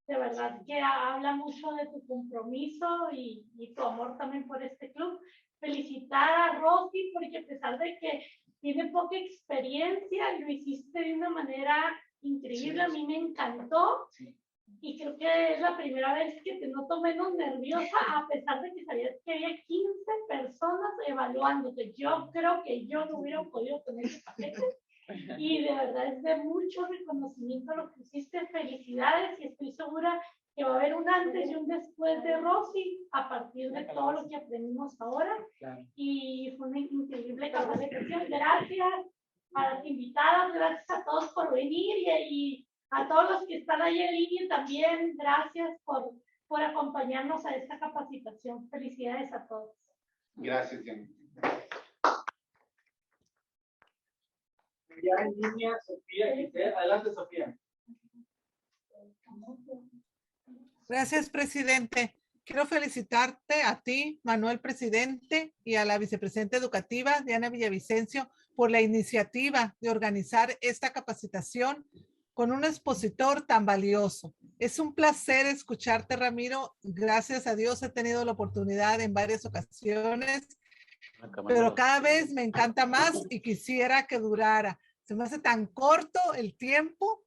Speaker 5: De verdad que habla mucho de tu compromiso y tu amor también por este club. Felicitar a Rosy porque a pesar de que tiene poca experiencia, lo hiciste de una manera increíble. A mí me encantó. Y creo que es la primera vez que te noto menos nerviosa, a pesar de que sabías que había 15 personas evaluándote. Yo creo que yo no hubiera podido tener ese paquete. Y de verdad es de mucho reconocimiento lo que hiciste. Felicidades y estoy segura que va a haber un antes y un después de Rosy a partir de todo lo que aprendimos ahora. Y fue una increíble capacitación. Gracias a las invitadas, gracias a todos por venir y a todos los que están ahí en línea también, gracias por acompañarnos a esta capacitación. Felicidades a todos.
Speaker 15: Gracias, Diana.
Speaker 2: Ya en línea, Sofía, adelante, Sofía.
Speaker 8: Gracias, presidente. Quiero felicitarte a ti, Manuel, presidente, y a la vicepresidenta educativa, Diana Villavicencio, por la iniciativa de organizar esta capacitación con un expositor tan valioso. Es un placer escucharte, Ramiro. Gracias a Dios he tenido la oportunidad en varias ocasiones, pero cada vez me encanta más y quisiera que durara. Se me hace tan corto el tiempo,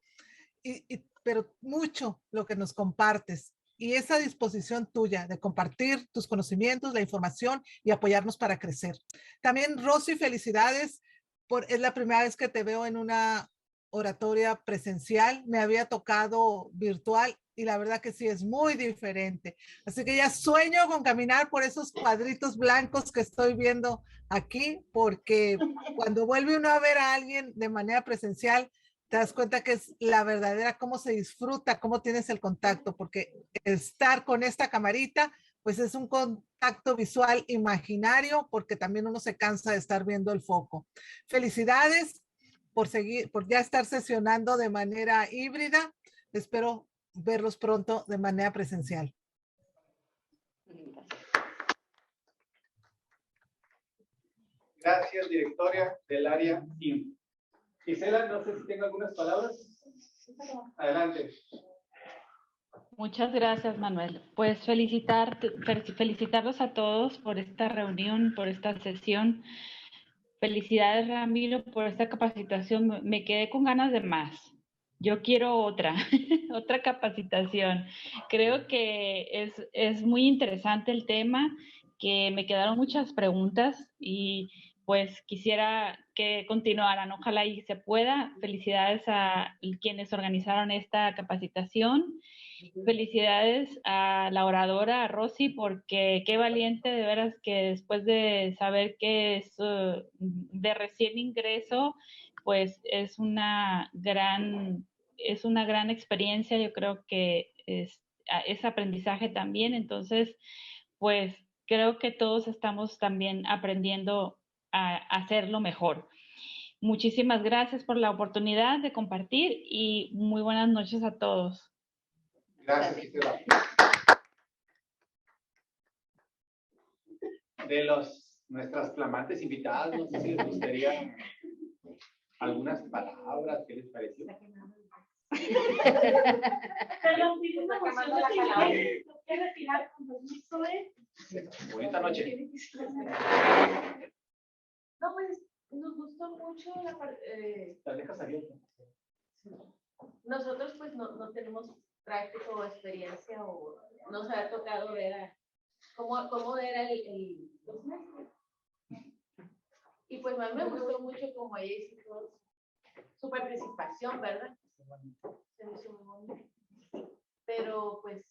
Speaker 8: pero mucho lo que nos compartes. Y esa disposición tuya de compartir tus conocimientos, la información y apoyarnos para crecer. También, Rosy, felicidades. Es la primera vez que te veo en una oratoria presencial, me había tocado virtual y la verdad que sí es muy diferente. Así que ya sueño con caminar por esos cuadritos blancos que estoy viendo aquí, porque cuando vuelve uno a ver a alguien de manera presencial, te das cuenta que es la verdadera, cómo se disfruta, cómo tienes el contacto, porque estar con esta camarita, pues es un contacto visual imaginario, porque también uno se cansa de estar viendo el foco. Felicidades por seguir, por ya estar sesionando de manera híbrida. Espero verlos pronto de manera presencial.
Speaker 15: Gracias, directora del área IN. Gisela, no sé si tengo algunas palabras. Adelante.
Speaker 9: Muchas gracias, Manuel. Pues felicitarlos a todos por esta reunión, por esta sesión. Felicidades, Ramiro, por esta capacitación. Me quedé con ganas de más. Yo quiero otra, otra capacitación. Creo que es muy interesante el tema, que me quedaron muchas preguntas y pues quisiera que continuaran. Ojalá y se pueda. Felicidades a quienes organizaron esta capacitación. Felicidades a la oradora, a Rosy, porque qué valiente, de veras, que después de saber que es de recién ingreso, pues es una gran experiencia. Yo creo que es aprendizaje también. Entonces, pues creo que todos estamos también aprendiendo a hacerlo mejor. Muchísimas gracias por la oportunidad de compartir y muy buenas noches a todos.
Speaker 15: Gracias, Gisela. De nuestras flamantes invitadas, no sé si les gustaría algunas palabras, ¿qué les pareció? Bonita noche.
Speaker 16: No, pues nos gustó mucho
Speaker 15: Las dejas abiertas.
Speaker 16: nosotros pues no tenemos práctica o experiencia o nos ha tocado ver cómo era los meses. Y pues a mí me gustó mucho como ella hizo su participación, ¿verdad? Se me hizo muy bonito. Pero pues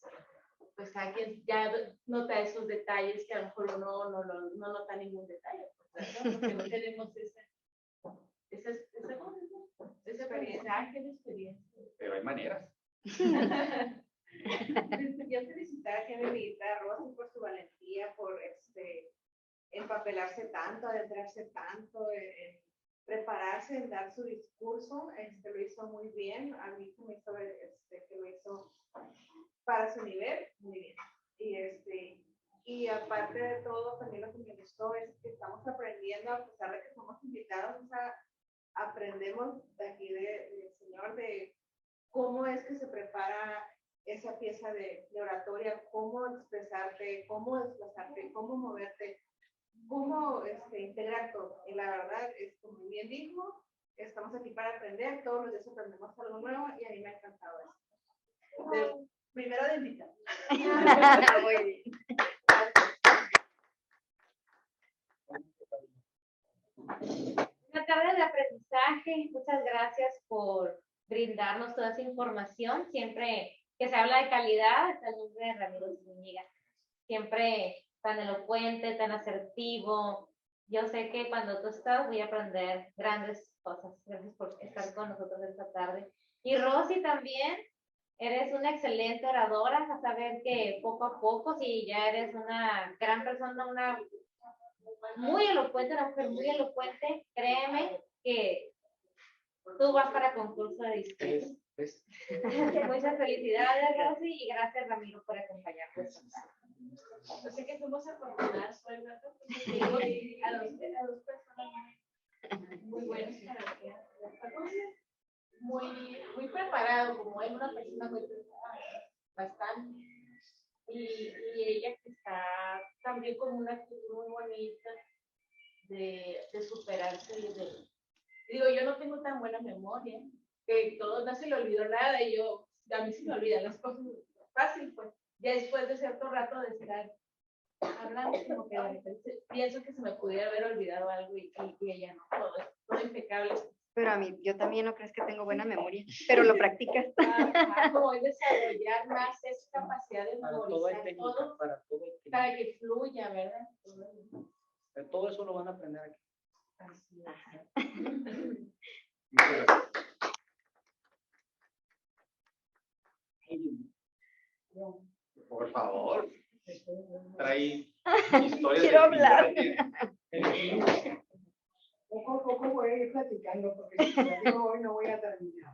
Speaker 16: cada quien ya nota esos detalles que a lo mejor uno no nota ningún detalle, ¿verdad? Porque no tenemos ese aprendizaje de experiencia.
Speaker 15: Pero hay maneras.
Speaker 17: Yo felicitar a Genevieve Rosy por su valentía, por empapelarse tanto, adentrarse tanto, en prepararse, en dar su discurso. Lo hizo muy bien. A mí me hizo que lo hizo para su nivel, muy bien. Y aparte de todo, también lo que me gustó es que estamos aprendiendo, a pesar de que somos invitados, aprendemos de aquí del Señor de cómo es que se prepara esa pieza de oratoria, cómo expresarte, cómo desplazarte, cómo moverte, cómo integrar todo. Y la verdad, como bien dijo, estamos aquí para aprender, todos los días aprendemos algo nuevo y a mí me ha encantado eso. Primero de invitar.
Speaker 7: Muy bien.
Speaker 11: Una tarde de aprendizaje. Muchas gracias por brindarnos toda esa información. Siempre que se habla de calidad, está el nombre de Ramiro Zúñiga. Siempre tan elocuente, tan asertivo. Yo sé que cuando tú estás voy a aprender grandes cosas. Gracias por estar con nosotros esta tarde. Y Rosy también, eres una excelente oradora, a saber que poco a poco, si ya eres una gran persona, una muy elocuente, una mujer muy elocuente, créeme que tú vas para concurso de discurso. Muchas felicidades, Rosy, y gracias, Ramiro, por acompañarnos.
Speaker 16: Así que fuimos afortunadas, ¿verdad? Porque a dos personas muy buenas muy preparado, como es una persona muy preparada, bastante. Y ella que está también con una actitud muy bonita de superarse. Digo, yo no tengo tan buena memoria, que todo no se le olvidó nada, y a mí se me olvidan las cosas fácil, pues. Ya después de cierto rato de estar hablando, como que de repente pienso que se me pudiera haber olvidado algo y ella no, todo impecable.
Speaker 7: Pero a mí, yo también no crees que tengo buena memoria, pero lo practicas.
Speaker 16: Como es desarrollar más esa capacidad de
Speaker 12: Para todo hay
Speaker 16: memorizar
Speaker 12: técnica,
Speaker 16: todo,
Speaker 12: para todo hay técnica.
Speaker 16: para que fluya, ¿verdad?
Speaker 12: Pero todo eso lo van a aprender aquí.
Speaker 16: Así es.
Speaker 2: Muchas gracias. Por favor. Trae historias.
Speaker 7: Quiero hablar.
Speaker 4: Poco a poco voy a ir platicando, porque si lo digo hoy no voy a terminar.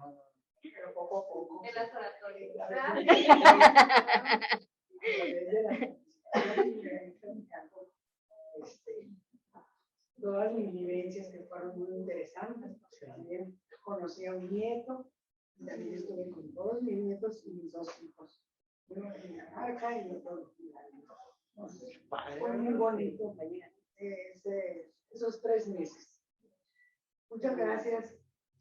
Speaker 4: Pero poco a poco.
Speaker 11: En las oratorias.
Speaker 4: Todas mis vivencias que fueron muy interesantes, porque también conocí a un nieto, y también estuve con todos mis nietos y mis 2 hijos. Uno en Dinamarca y otro en Italia. Fue muy bonito esos 3 meses. Muchas gracias,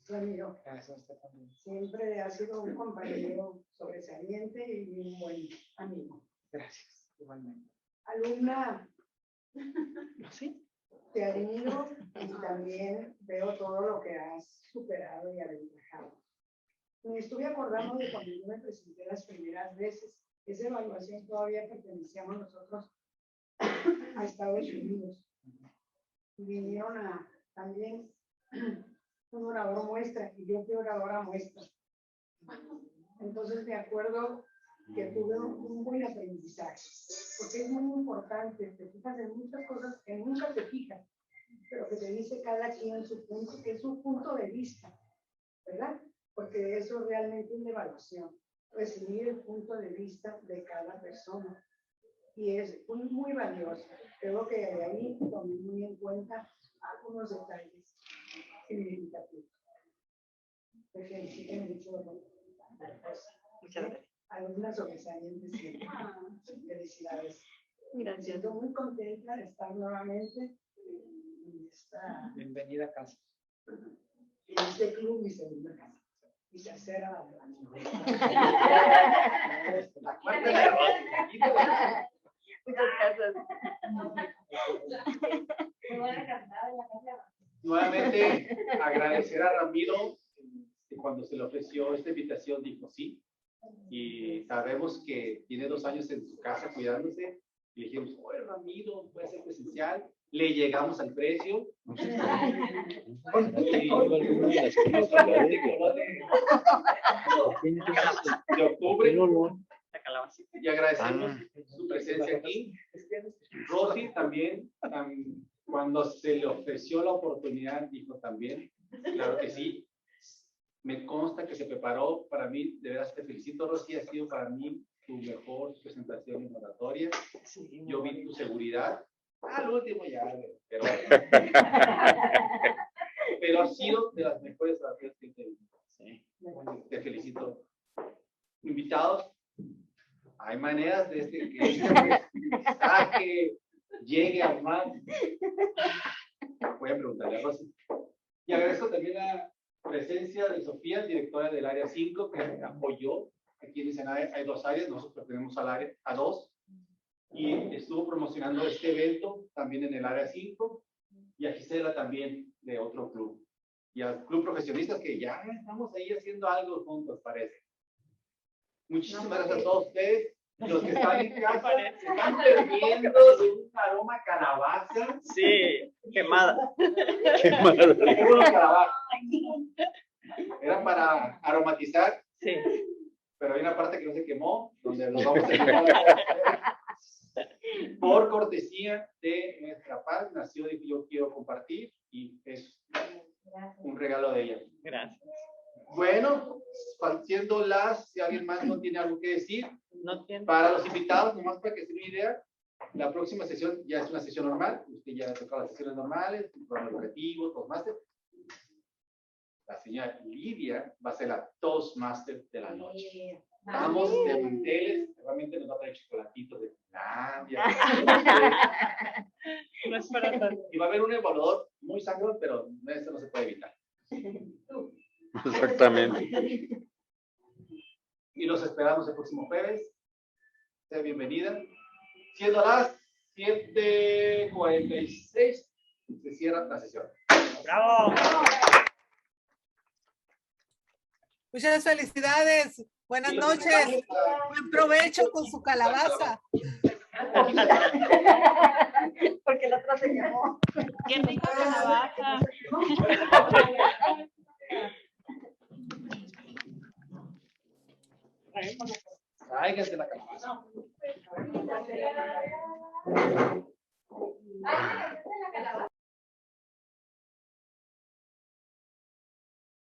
Speaker 4: Ramiro.
Speaker 12: Gracias a usted también.
Speaker 4: Siempre ha sido un compañero sobresaliente y un buen amigo.
Speaker 12: Gracias, igualmente.
Speaker 4: Alumna,
Speaker 12: ¿Sí?
Speaker 4: te admiro y también veo todo lo que has superado y aventajado. Me estuve acordando de cuando yo me presenté las primeras veces. Esa evaluación todavía pertenecíamos nosotros a Estados Unidos. Y vinieron también un orador muestra y yo fui oradora muestra. Entonces me acuerdo que tuve un buen aprendizaje, porque es muy importante, te fijas en muchas cosas que nunca te fijas, pero que te dice cada quien su punto, que es su punto de vista, ¿verdad? Porque eso realmente es una evaluación, recibir el punto de vista de cada persona. Y es muy valioso. Creo que de ahí tomé muy en cuenta algunos detalles significativos. Te felicito mucho.
Speaker 7: Muchas gracias.
Speaker 4: Algunas sobresalientes siempre. Felicidades.
Speaker 7: Gracias.
Speaker 4: Me siento muy contenta de estar nuevamente en esta.
Speaker 12: Bienvenida a casa.
Speaker 4: En este club, mi segunda casa. Mi tercera.
Speaker 7: Muchas gracias.
Speaker 2: Nuevamente, agradecer a Ramiro, que cuando se le ofreció esta invitación dijo sí, y sabemos que tiene 2 años en su casa cuidándose, y dijimos, oye Ramiro, puede ser presencial, le llegamos al precio. De octubre, y agradecemos su presencia aquí. Rosy también, cuando se le ofreció la oportunidad, dijo también, claro que sí. Me consta que se preparó. Para mí, de verdad te felicito, Rosy, ha sido para mí tu mejor presentación en oratoria. Yo vi tu seguridad. Al último ya, pero ha sido de las mejores oratorias que te he visto. Te felicito. Invitados, hay maneras de que este mensaje llegue a más. Voy a preguntarle a Rosy. Y agradezco también la presencia de Sofía, directora del área 5, que apoyó. Aquí en Ensenada hay 2 áreas, nosotros pertenecemos al área a 2, y estuvo promocionando este evento también en el área 5, y a Gisela también de otro club, y al club profesionistas, que ya estamos ahí haciendo algo juntos, parece. Muchísimas gracias a todos ustedes. Los que están en casa se están perdiendo de un aroma a calabaza.
Speaker 3: Sí, quemada.
Speaker 2: Calabaza. Era para aromatizar.
Speaker 3: Sí.
Speaker 2: Pero hay una parte que no se quemó, donde nos vamos a dejar. Por cortesía de nuestra paz, nació de que yo quiero compartir, y es un regalo de ella.
Speaker 3: Gracias.
Speaker 2: Bueno, siendo si alguien más no tiene algo que decir,
Speaker 3: No tiene.
Speaker 2: para los invitados, nomás para que se den una idea, la próxima sesión ya es una sesión normal, usted ya ha tocado las sesiones normales, programas educativos, Toastmaster. La señora Lidia va a ser la Toastmaster de la noche. Vamos de manteles, realmente nos va a traer chocolatitos de Finlandia.
Speaker 3: No es para tanto.
Speaker 2: Y va a haber un evaluador muy sangrón, pero eso no se puede evitar.
Speaker 6: Exactamente.
Speaker 2: Y los esperamos el próximo jueves. Sea bienvenida. Siendo las 7:46, se cierra la sesión.
Speaker 3: ¡Bravo!
Speaker 8: Muchas felicidades. Buenas noches. Buen provecho con su calabaza.
Speaker 11: Porque la otra se llamó.
Speaker 9: Qué rica calabaza.
Speaker 15: Tráiganse la calabaza.